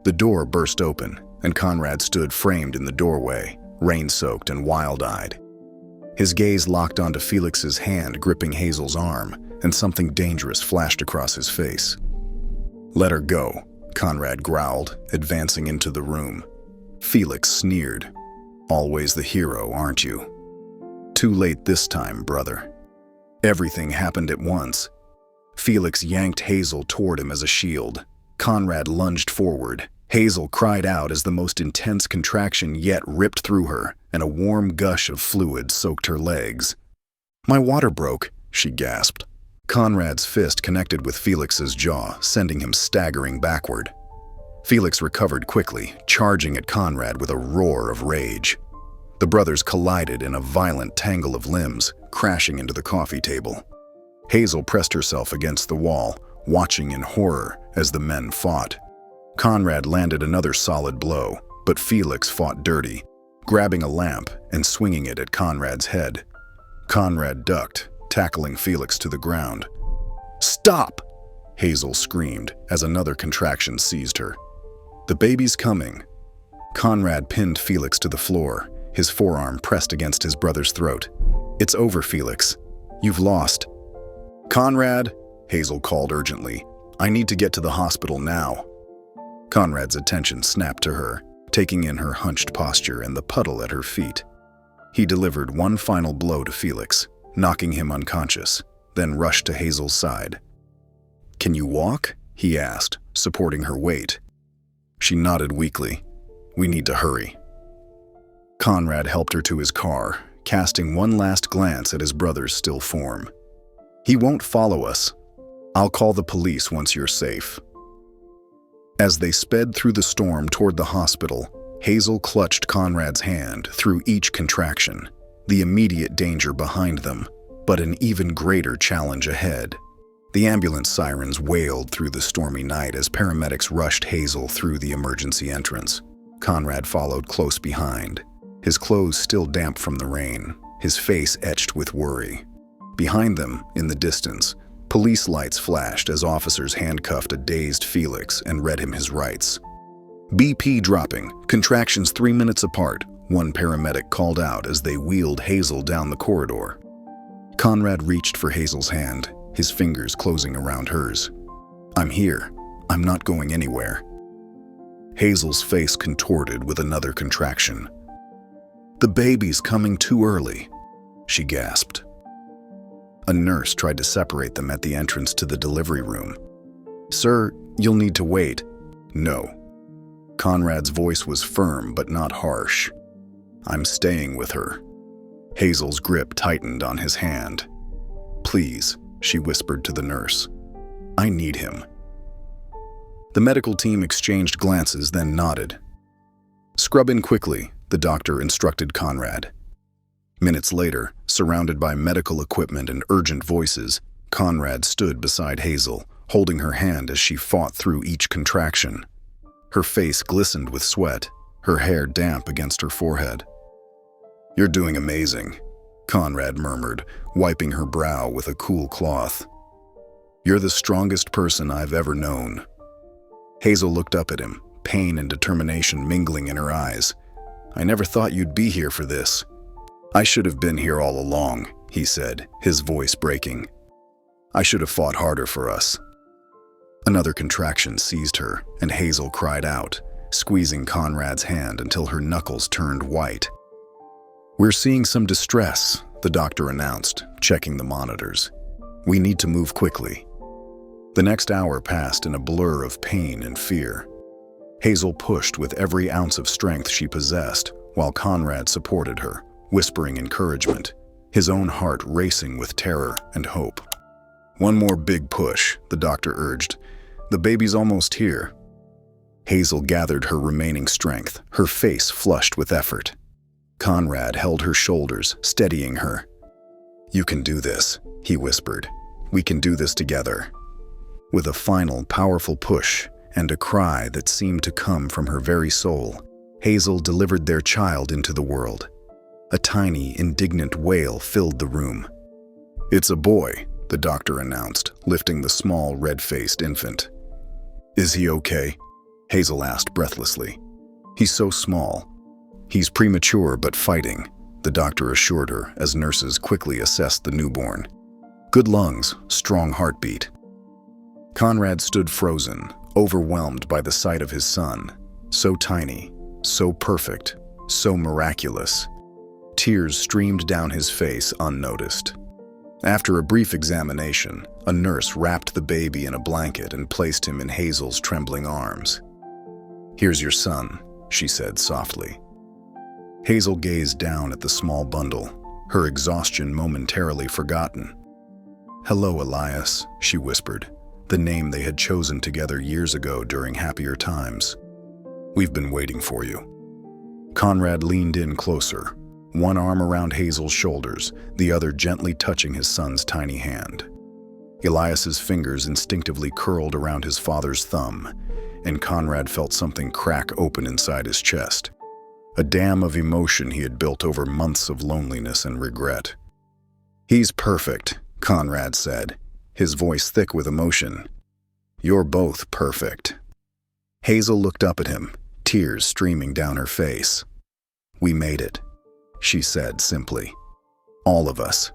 The door burst open, and Conrad stood framed in the doorway, rain-soaked and wild-eyed. His gaze locked onto Felix's hand gripping Hazel's arm, and something dangerous flashed across his face. "Let her go," Conrad growled, advancing into the room. Felix sneered. "Always the hero, aren't you?" "Too late this time, brother." Everything happened at once. Felix yanked Hazel toward him as a shield. Conrad lunged forward. Hazel cried out as the most intense contraction yet ripped through her, and a warm gush of fluid soaked her legs. "My water broke," she gasped. Conrad's fist connected with Felix's jaw, sending him staggering backward. Felix recovered quickly, charging at Conrad with a roar of rage. The brothers collided in a violent tangle of limbs, crashing into the coffee table. Hazel pressed herself against the wall, watching in horror as the men fought. Conrad landed another solid blow, but Felix fought dirty, grabbing a lamp and swinging it at Conrad's head. Conrad ducked, tackling Felix to the ground. "Stop!" Hazel screamed as another contraction seized her. "The baby's coming." Conrad pinned Felix to the floor, his forearm pressed against his brother's throat. "It's over, Felix. You've lost." "Conrad," Hazel called urgently, "I need to get to the hospital now." Conrad's attention snapped to her, taking in her hunched posture and the puddle at her feet. He delivered one final blow to Felix, knocking him unconscious, then rushed to Hazel's side. "Can you walk?" he asked, supporting her weight. She nodded weakly. "We need to hurry." Conrad helped her to his car, casting one last glance at his brother's still form. "He won't follow us. I'll call the police once you're safe." As they sped through the storm toward the hospital, Hazel clutched Conrad's hand through each contraction, the immediate danger behind them, but an even greater challenge ahead. The ambulance sirens wailed through the stormy night as paramedics rushed Hazel through the emergency entrance. Conrad followed close behind, his clothes still damp from the rain, his face etched with worry. Behind them, in the distance, police lights flashed as officers handcuffed a dazed Felix and read him his rights. "BP dropping, contractions 3 minutes apart," one paramedic called out as they wheeled Hazel down the corridor. Conrad reached for Hazel's hand, his fingers closing around hers. "I'm here. I'm not going anywhere." Hazel's face contorted with another contraction. "The baby's coming too early," she gasped. A nurse tried to separate them at the entrance to the delivery room. "Sir, you'll need to wait." "No." Conrad's voice was firm but not harsh. "I'm staying with her." Hazel's grip tightened on his hand. "Please," she whispered to the nurse. "I need him." The medical team exchanged glances, then nodded. "Scrub in quickly," the doctor instructed Conrad. Minutes later, surrounded by medical equipment and urgent voices, Conrad stood beside Hazel, holding her hand as she fought through each contraction. Her face glistened with sweat, her hair damp against her forehead. "You're doing amazing," Conrad murmured, wiping her brow with a cool cloth. "You're the strongest person I've ever known." Hazel looked up at him, pain and determination mingling in her eyes. "I never thought you'd be here for this." "I should have been here all along," he said, his voice breaking. "I should have fought harder for us." Another contraction seized her, and Hazel cried out, squeezing Conrad's hand until her knuckles turned white. "We're seeing some distress," the doctor announced, checking the monitors. "We need to move quickly." The next hour passed in a blur of pain and fear. Hazel pushed with every ounce of strength she possessed, while Conrad supported her, whispering encouragement, his own heart racing with terror and hope. "One more big push," the doctor urged. "The baby's almost here." Hazel gathered her remaining strength, her face flushed with effort. Conrad held her shoulders, steadying her. "You can do this," he whispered. "We can do this together." With a final, powerful push and a cry that seemed to come from her very soul, Hazel delivered their child into the world. A tiny, indignant wail filled the room. "It's a boy," the doctor announced, lifting the small, red-faced infant. "Is he okay?" Hazel asked breathlessly. "He's so small." "He's premature but fighting," the doctor assured her as nurses quickly assessed the newborn. "Good lungs, strong heartbeat." Conrad stood frozen, overwhelmed by the sight of his son. So tiny, so perfect, so miraculous. Tears streamed down his face unnoticed. After a brief examination, a nurse wrapped the baby in a blanket and placed him in Hazel's trembling arms. "Here's your son," she said softly. Hazel gazed down at the small bundle, her exhaustion momentarily forgotten. "Hello, Elias," she whispered, the name they had chosen together years ago during happier times. "We've been waiting for you." Conrad leaned in closer, one arm around Hazel's shoulders, the other gently touching his son's tiny hand. Elias's fingers instinctively curled around his father's thumb, and Conrad felt something crack open inside his chest. A dam of emotion he had built over months of loneliness and regret. "He's perfect," Conrad said, his voice thick with emotion. "You're both perfect." Hazel looked up at him, tears streaming down her face. "We made it," she said simply. "All of us."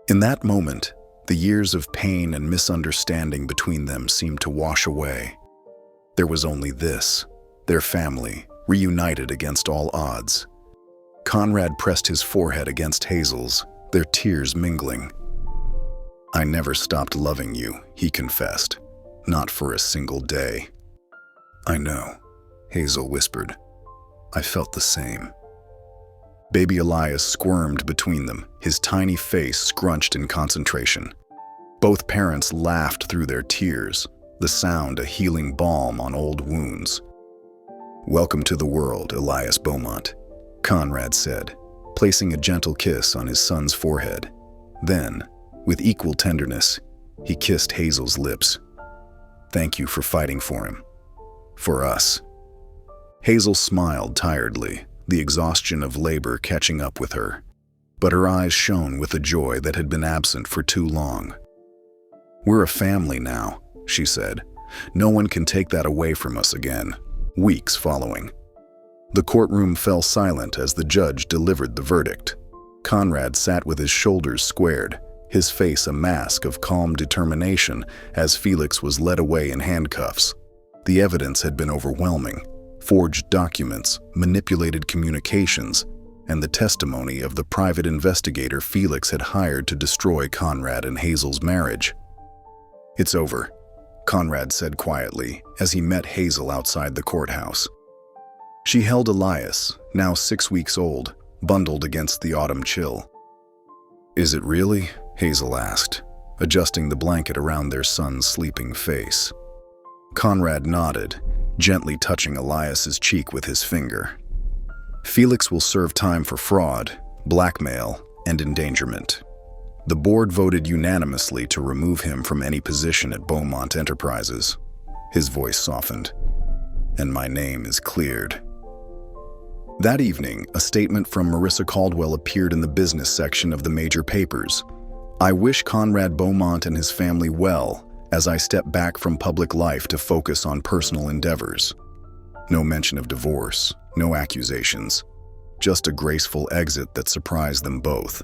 In that moment, the years of pain and misunderstanding between them seemed to wash away. There was only this, their family, reunited against all odds. Conrad pressed his forehead against Hazel's, their tears mingling. "I never stopped loving you," he confessed. "Not for a single day." "I know," Hazel whispered. "I felt the same." Baby Elias squirmed between them, his tiny face scrunched in concentration. Both parents laughed through their tears, the sound a healing balm on old wounds. "Welcome to the world, Elias Beaumont," Conrad said, placing a gentle kiss on his son's forehead. Then, with equal tenderness, he kissed Hazel's lips. "Thank you for fighting for him. For us." Hazel smiled tiredly, the exhaustion of labor catching up with her, but her eyes shone with a joy that had been absent for too long. "We're a family now," she said. "No one can take that away from us again." Weeks following. The courtroom fell silent as the judge delivered the verdict. Conrad sat with his shoulders squared, his face a mask of calm determination as Felix was led away in handcuffs. The evidence had been overwhelming: forged documents, manipulated communications, and the testimony of the private investigator Felix had hired to destroy Conrad and Hazel's marriage. "It's over," Conrad said quietly as he met Hazel outside the courthouse. She held Elias, now 6 weeks old, bundled against the autumn chill. "Is it really?" Hazel asked, adjusting the blanket around their son's sleeping face. Conrad nodded, gently touching Elias's cheek with his finger. "Felix will serve time for fraud, blackmail, and endangerment. The board voted unanimously to remove him from any position at Beaumont Enterprises." His voice softened. "And my name is cleared." That evening, a statement from Marissa Caldwell appeared in the business section of the major papers. "I wish Conrad Beaumont and his family well as I step back from public life to focus on personal endeavors." No mention of divorce, no accusations, just a graceful exit that surprised them both.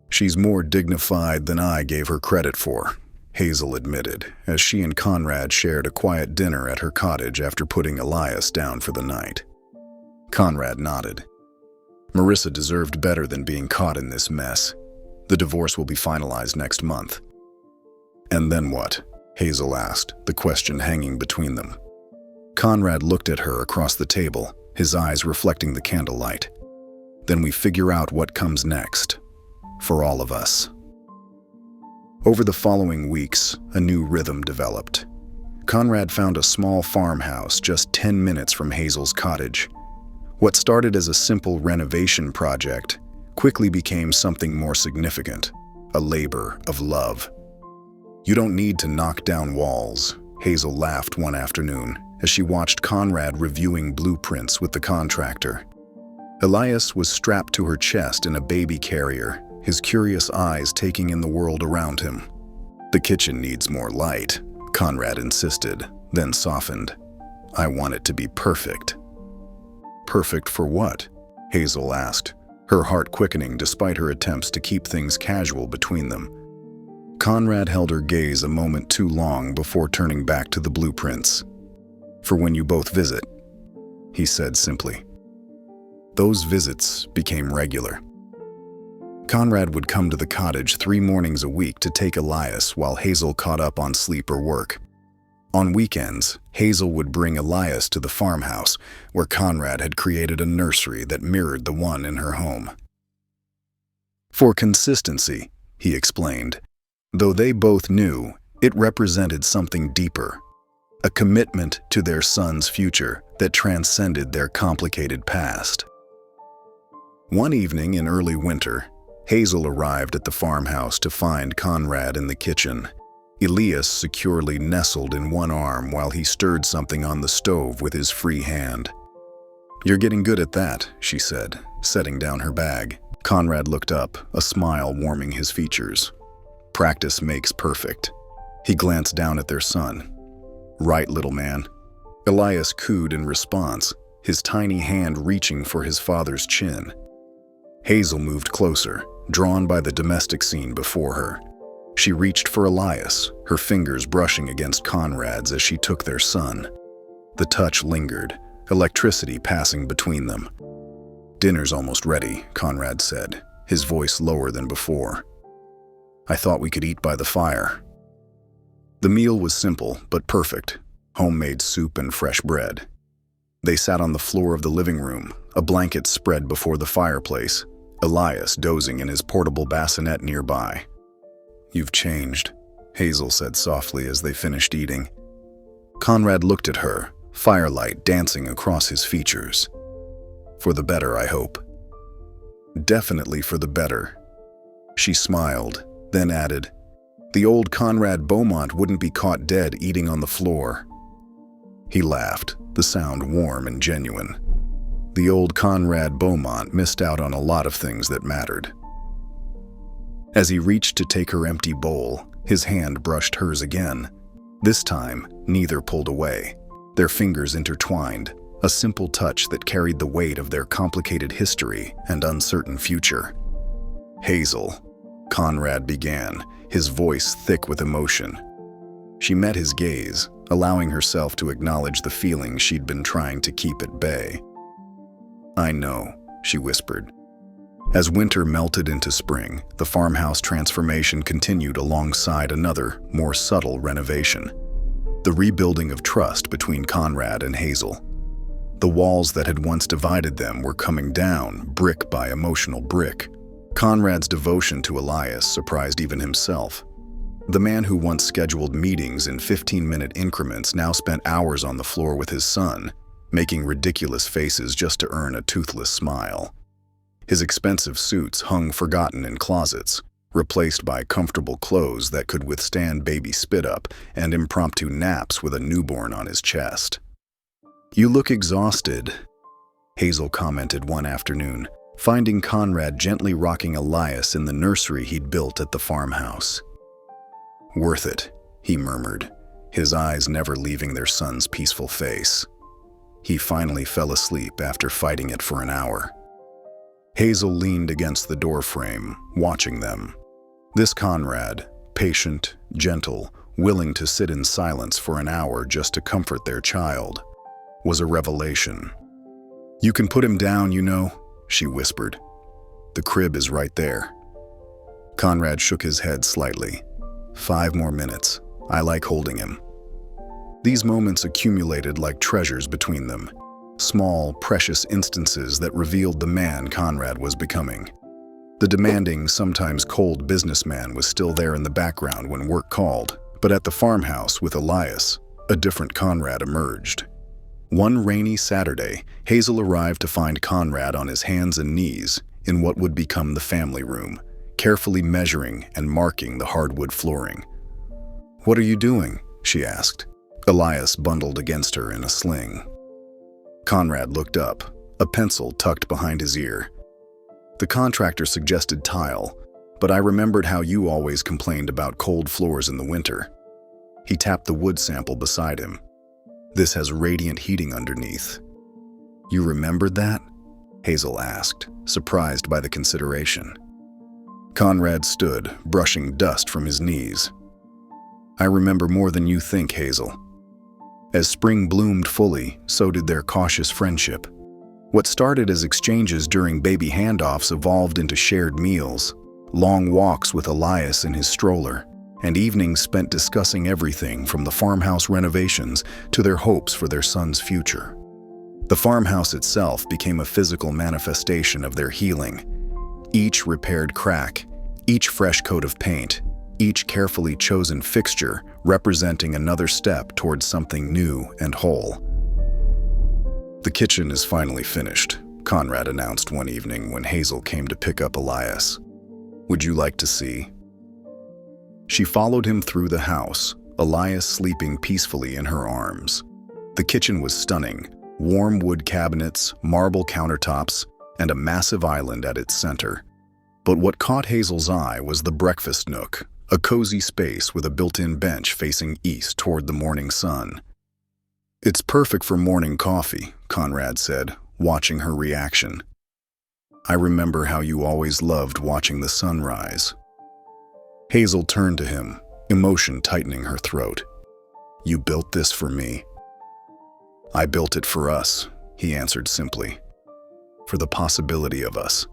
"She's more dignified than I gave her credit for," Hazel admitted, as she and Conrad shared a quiet dinner at her cottage after putting Elias down for the night. Conrad nodded. Marissa deserved better than being caught in this mess. The divorce will be finalized next month. "And then what?" Hazel asked, the question hanging between them. Conrad looked at her across the table, his eyes reflecting the candlelight. "Then we figure out what comes next. For all of us." Over the following weeks, a new rhythm developed. Conrad found a small farmhouse just 10 minutes from Hazel's cottage. What started as a simple renovation project quickly became something more significant, a labor of love. "You don't need to knock down walls," Hazel laughed one afternoon as she watched Conrad reviewing blueprints with the contractor. Elias was strapped to her chest in a baby carrier, his curious eyes taking in the world around him. "The kitchen needs more light," Conrad insisted, then softened. "I want it to be perfect." "Perfect for what?" Hazel asked, her heart quickening despite her attempts to keep things casual between them. Conrad held her gaze a moment too long before turning back to the blueprints. "For when you both visit," he said simply. Those visits became regular. Conrad would come to the cottage 3 mornings a week to take Elias while Hazel caught up on sleep or work. On weekends, Hazel would bring Elias to the farmhouse, where Conrad had created a nursery that mirrored the one in her home. "For consistency," he explained, though they both knew it represented something deeper, a commitment to their son's future that transcended their complicated past. One evening in early winter, Hazel arrived at the farmhouse to find Conrad in the kitchen. Elias securely nestled in one arm while he stirred something on the stove with his free hand. "You're getting good at that," she said, setting down her bag. Conrad looked up, a smile warming his features. "Practice makes perfect." He glanced down at their son. "Right, little man." Elias cooed in response, his tiny hand reaching for his father's chin. Hazel moved closer, drawn by the domestic scene before her. She reached for Elias, her fingers brushing against Conrad's as she took their son. The touch lingered, electricity passing between them. "Dinner's almost ready," Conrad said, his voice lower than before. "I thought we could eat by the fire." The meal was simple but perfect, homemade soup and fresh bread. They sat on the floor of the living room, a blanket spread before the fireplace, Elias dozing in his portable bassinet nearby. "You've changed," Hazel said softly as they finished eating. Conrad looked at her, firelight dancing across his features. "For the better, I hope." "Definitely for the better." She smiled, then added, "The old Conrad Beaumont wouldn't be caught dead eating on the floor." He laughed, the sound warm and genuine. The old Conrad Beaumont missed out on a lot of things that mattered. As he reached to take her empty bowl, his hand brushed hers again. This time, neither pulled away. Their fingers intertwined, a simple touch that carried the weight of their complicated history and uncertain future. Hazel, Conrad began, his voice thick with emotion. She met his gaze, allowing herself to acknowledge the feeling she'd been trying to keep at bay. "I know," she whispered. As winter melted into spring, the farmhouse transformation continued alongside another, more subtle renovation. The rebuilding of trust between Conrad and Hazel. The walls that had once divided them were coming down, brick by emotional brick. Conrad's devotion to Elias surprised even himself. The man who once scheduled meetings in 15-minute increments now spent hours on the floor with his son, making ridiculous faces just to earn a toothless smile. His expensive suits hung forgotten in closets, replaced by comfortable clothes that could withstand baby spit-up and impromptu naps with a newborn on his chest. "You look exhausted," Hazel commented one afternoon, finding Conrad gently rocking Elias in the nursery he'd built at the farmhouse. "Worth it," he murmured, his eyes never leaving their son's peaceful face. He finally fell asleep after fighting it for an hour. Hazel leaned against the doorframe, watching them. This Conrad, patient, gentle, willing to sit in silence for an hour just to comfort their child, was a revelation. "You can put him down, you know," she whispered. "The crib is right there." Conrad shook his head slightly. 5 more minutes. I like holding him." These moments accumulated like treasures between them. Small, precious instances that revealed the man Conrad was becoming. The demanding, sometimes cold businessman was still there in the background when work called, but at the farmhouse with Elias, a different Conrad emerged. One rainy Saturday, Hazel arrived to find Conrad on his hands and knees in what would become the family room, carefully measuring and marking the hardwood flooring. "What are you doing?" she asked. Elias bundled against her in a sling. Conrad looked up, a pencil tucked behind his ear. "The contractor suggested tile, but I remembered how you always complained about cold floors in the winter." He tapped the wood sample beside him. "This has radiant heating underneath." "You remembered that?" Hazel asked, surprised by the consideration. Conrad stood, brushing dust from his knees. "I remember more than you think, Hazel." As spring bloomed fully, so did their cautious friendship. What started as exchanges during baby handoffs evolved into shared meals, long walks with Elias in his stroller, and evenings spent discussing everything from the farmhouse renovations to their hopes for their son's future. The farmhouse itself became a physical manifestation of their healing. Each repaired crack, each fresh coat of paint, each carefully chosen fixture representing another step towards something new and whole. "The kitchen is finally finished," Conrad announced one evening when Hazel came to pick up Elias. "Would you like to see?" She followed him through the house, Elias sleeping peacefully in her arms. The kitchen was stunning, warm wood cabinets, marble countertops, and a massive island at its center. But what caught Hazel's eye was the breakfast nook, a cozy space with a built-in bench facing east toward the morning sun. "It's perfect for morning coffee," Conrad said, watching her reaction. "I remember how you always loved watching the sunrise." Hazel turned to him, emotion tightening her throat. "You built this for me?" "I built it for us," he answered simply. "For the possibility of us."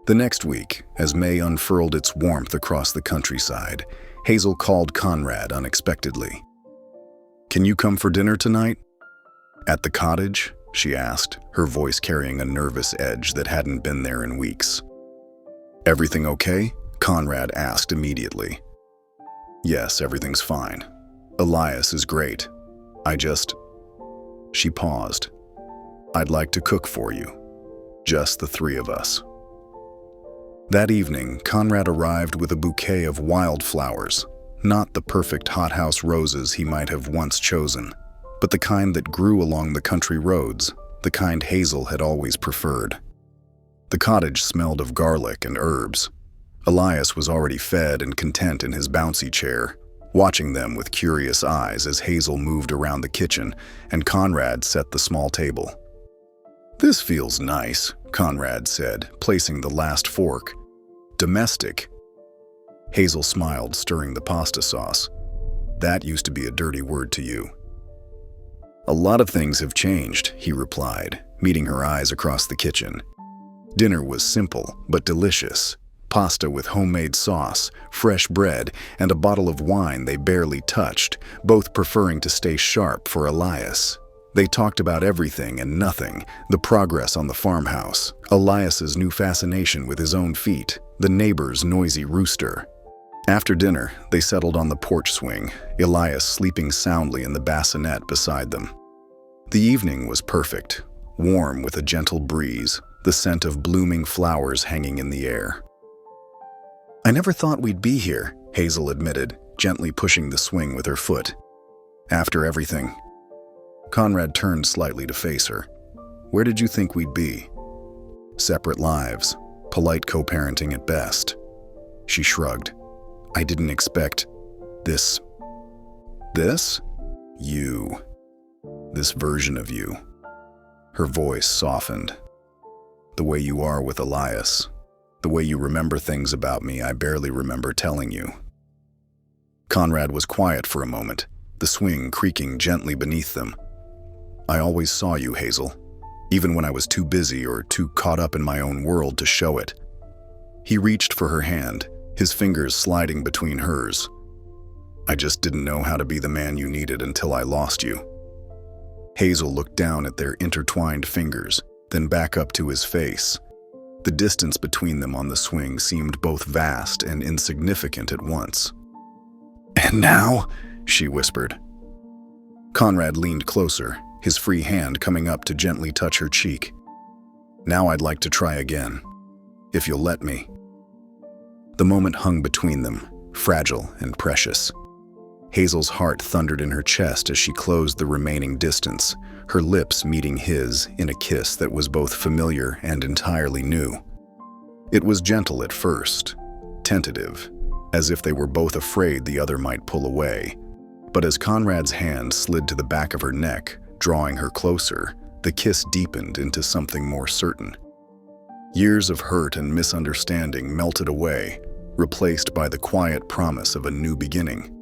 The next week, as May unfurled its warmth across the countryside, Hazel called Conrad unexpectedly. "Can you come for dinner tonight?" "At the cottage?" she asked, her voice carrying a nervous edge that hadn't been there in weeks. "Everything okay?" Conrad asked immediately. "Yes, everything's fine. Elias is great. She paused. "I'd like to cook for you. Just the 3 of us." That evening, Conrad arrived with a bouquet of wildflowers, not the perfect hothouse roses he might have once chosen, but the kind that grew along the country roads, the kind Hazel had always preferred. The cottage smelled of garlic and herbs. Elias was already fed and content in his bouncy chair, watching them with curious eyes as Hazel moved around the kitchen and Conrad set the small table. "This feels nice," Conrad said, placing the last fork. "Domestic." Hazel smiled, stirring the pasta sauce. "That used to be a dirty word to you." "A lot of things have changed," he replied, meeting her eyes across the kitchen. Dinner was simple but delicious. Pasta with homemade sauce, fresh bread, and a bottle of wine they barely touched, both preferring to stay sharp for Elias. They talked about everything and nothing, the progress on the farmhouse, Elias's new fascination with his own feet, the neighbor's noisy rooster. After dinner, they settled on the porch swing, Elias sleeping soundly in the bassinet beside them. The evening was perfect, warm with a gentle breeze, the scent of blooming flowers hanging in the air. "I never thought we'd be here," Hazel admitted, gently pushing the swing with her foot. "After everything." Conrad turned slightly to face her. "Where did you think we'd be?" "Separate lives, polite co-parenting at best." She shrugged. "I didn't expect this. This? You. This version of you." Her voice softened. "The way you are with Elias. The way you remember things about me I barely remember telling you." Conrad was quiet for a moment, the swing creaking gently beneath them. "I always saw you, Hazel, even when I was too busy or too caught up in my own world to show it." He reached for her hand, his fingers sliding between hers. "I just didn't know how to be the man you needed until I lost you." Hazel looked down at their intertwined fingers, then back up to his face. The distance between them on the swing seemed both vast and insignificant at once. "And now?" she whispered. Conrad leaned closer, his free hand coming up to gently touch her cheek. "Now I'd like to try again, if you'll let me." The moment hung between them, fragile and precious. Hazel's heart thundered in her chest as she closed the remaining distance, her lips meeting his in a kiss that was both familiar and entirely new. It was gentle at first, tentative, as if they were both afraid the other might pull away. But as Conrad's hand slid to the back of her neck, drawing her closer, the kiss deepened into something more certain. Years of hurt and misunderstanding melted away, replaced by the quiet promise of a new beginning.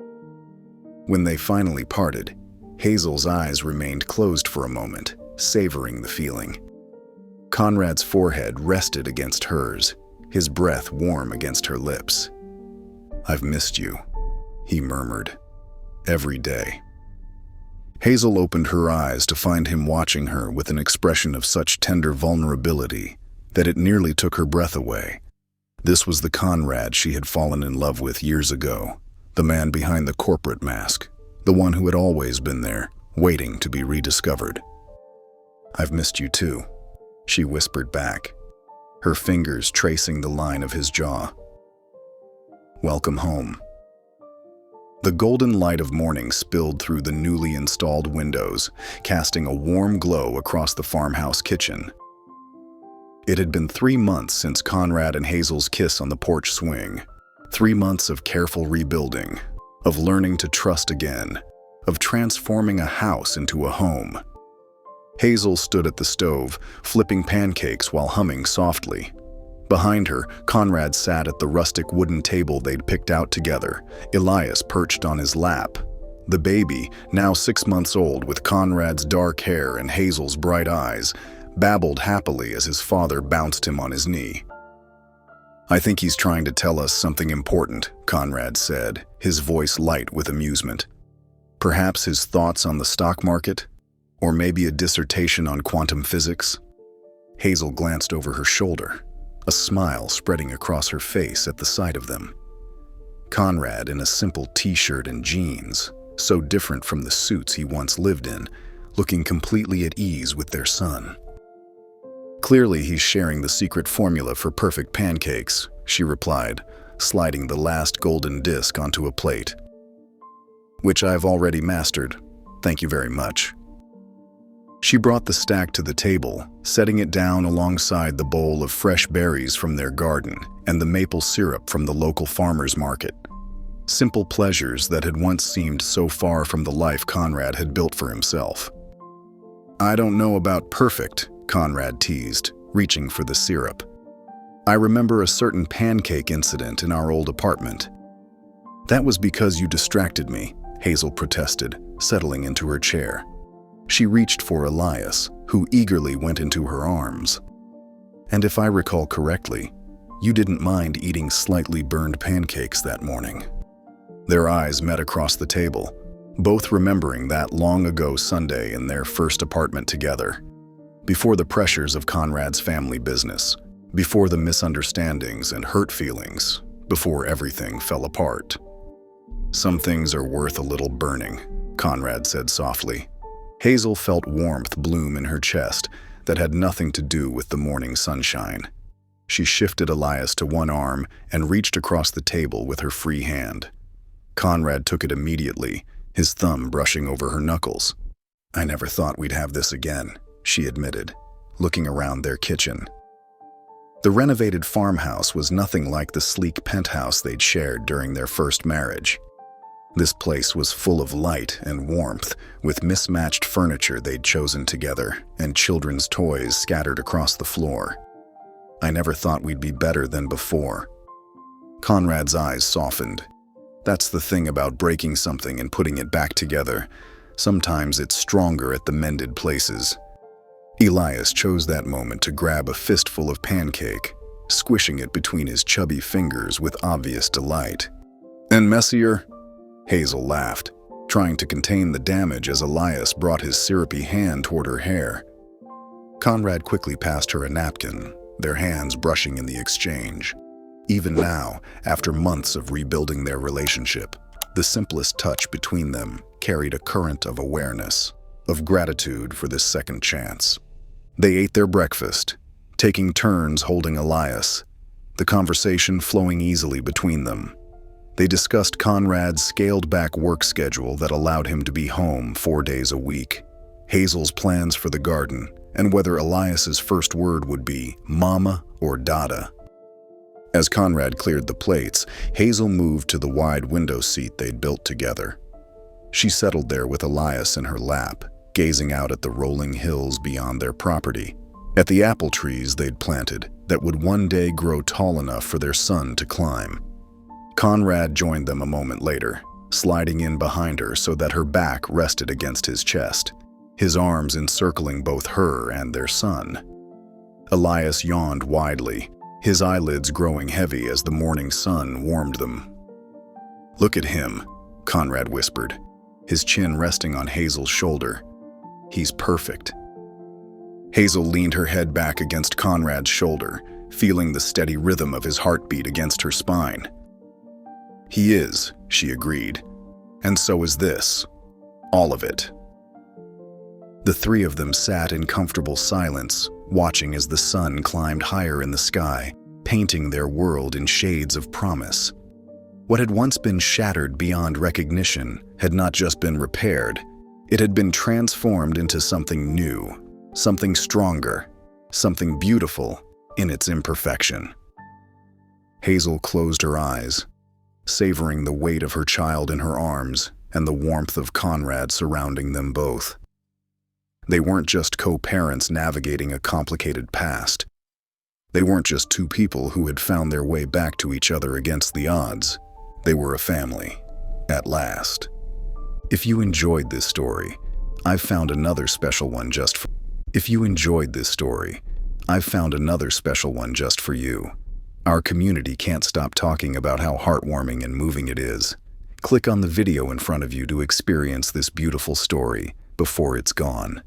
When they finally parted, Hazel's eyes remained closed for a moment, savoring the feeling. Conrad's forehead rested against hers, his breath warm against her lips. "I've missed you," he murmured. "Every day." Hazel opened her eyes to find him watching her with an expression of such tender vulnerability that it nearly took her breath away. This was the Conrad she had fallen in love with years ago. The man behind the corporate mask, the one who had always been there, waiting to be rediscovered. "I've missed you too," she whispered back, her fingers tracing the line of his jaw. "Welcome home." The golden light of morning spilled through the newly installed windows, casting a warm glow across the farmhouse kitchen. It had been 3 months since Conrad and Hazel's kiss on the porch swing. 3 months of careful rebuilding, of learning to trust again, of transforming a house into a home. Hazel stood at the stove, flipping pancakes while humming softly. Behind her, Conrad sat at the rustic wooden table they'd picked out together, Elias perched on his lap. The baby, now 6 months old with Conrad's dark hair and Hazel's bright eyes, babbled happily as his father bounced him on his knee. "I think he's trying to tell us something important," Conrad said, his voice light with amusement. "Perhaps his thoughts on the stock market? Or maybe a dissertation on quantum physics?" Hazel glanced over her shoulder, a smile spreading across her face at the sight of them. Conrad in a simple t-shirt and jeans, so different from the suits he once lived in, looking completely at ease with their son. "Clearly he's sharing the secret formula for perfect pancakes," she replied, sliding the last golden disc onto a plate. "Which I've already mastered. Thank you very much." She brought the stack to the table, setting it down alongside the bowl of fresh berries from their garden and the maple syrup from the local farmer's market. Simple pleasures that had once seemed so far from the life Conrad had built for himself. "I don't know about perfect," Conrad teased, reaching for the syrup. I remember a certain pancake incident in our old apartment. That was because you distracted me, Hazel protested, settling into her chair. She reached for Elias, who eagerly went into her arms. And if I recall correctly, you didn't mind eating slightly burned pancakes that morning. Their eyes met across the table, both remembering that long-ago Sunday in their first apartment together. Before the pressures of Conrad's family business, before the misunderstandings and hurt feelings, before everything fell apart. Some things are worth a little burning, Conrad said softly. Hazel felt warmth bloom in her chest that had nothing to do with the morning sunshine. She shifted Elias to one arm and reached across the table with her free hand. Conrad took it immediately, his thumb brushing over her knuckles. I never thought we'd have this again, she admitted, looking around their kitchen. The renovated farmhouse was nothing like the sleek penthouse they'd shared during their first marriage. This place was full of light and warmth, with mismatched furniture they'd chosen together and children's toys scattered across the floor. I never thought we'd be better than before. Conrad's eyes softened. That's the thing about breaking something and putting it back together. Sometimes it's stronger at the mended places. Elias chose that moment to grab a fistful of pancake, squishing it between his chubby fingers with obvious delight. And messier? Hazel laughed, trying to contain the damage as Elias brought his syrupy hand toward her hair. Conrad quickly passed her a napkin, their hands brushing in the exchange. Even now, after months of rebuilding their relationship, the simplest touch between them carried a current of awareness, of gratitude for this second chance. They ate their breakfast, taking turns holding Elias, the conversation flowing easily between them. They discussed Conrad's scaled-back work schedule that allowed him to be home 4 days a week, Hazel's plans for the garden, and whether Elias's first word would be Mama or Dada. As Conrad cleared the plates, Hazel moved to the wide window seat they'd built together. She settled there with Elias in her lap, gazing out at the rolling hills beyond their property, at the apple trees they'd planted that would one day grow tall enough for their son to climb. Conrad joined them a moment later, sliding in behind her so that her back rested against his chest, his arms encircling both her and their son. Elias yawned widely, his eyelids growing heavy as the morning sun warmed them. Look at him, Conrad whispered, his chin resting on Hazel's shoulder. He's perfect. Hazel leaned her head back against Conrad's shoulder, feeling the steady rhythm of his heartbeat against her spine. He is, she agreed, and so is this. All of it. The three of them sat in comfortable silence, watching as the sun climbed higher in the sky, painting their world in shades of promise. What had once been shattered beyond recognition had not just been repaired, it had been transformed into something new, something stronger, something beautiful in its imperfection. Hazel closed her eyes, savoring the weight of her child in her arms and the warmth of Conrad surrounding them both. They weren't just co-parents navigating a complicated past. They weren't just two people who had found their way back to each other against the odds. They were a family, at last. If you enjoyed this story, I've found another special one just for you. Our community can't stop talking about how heartwarming and moving it is. Click on the video in front of you to experience this beautiful story before it's gone.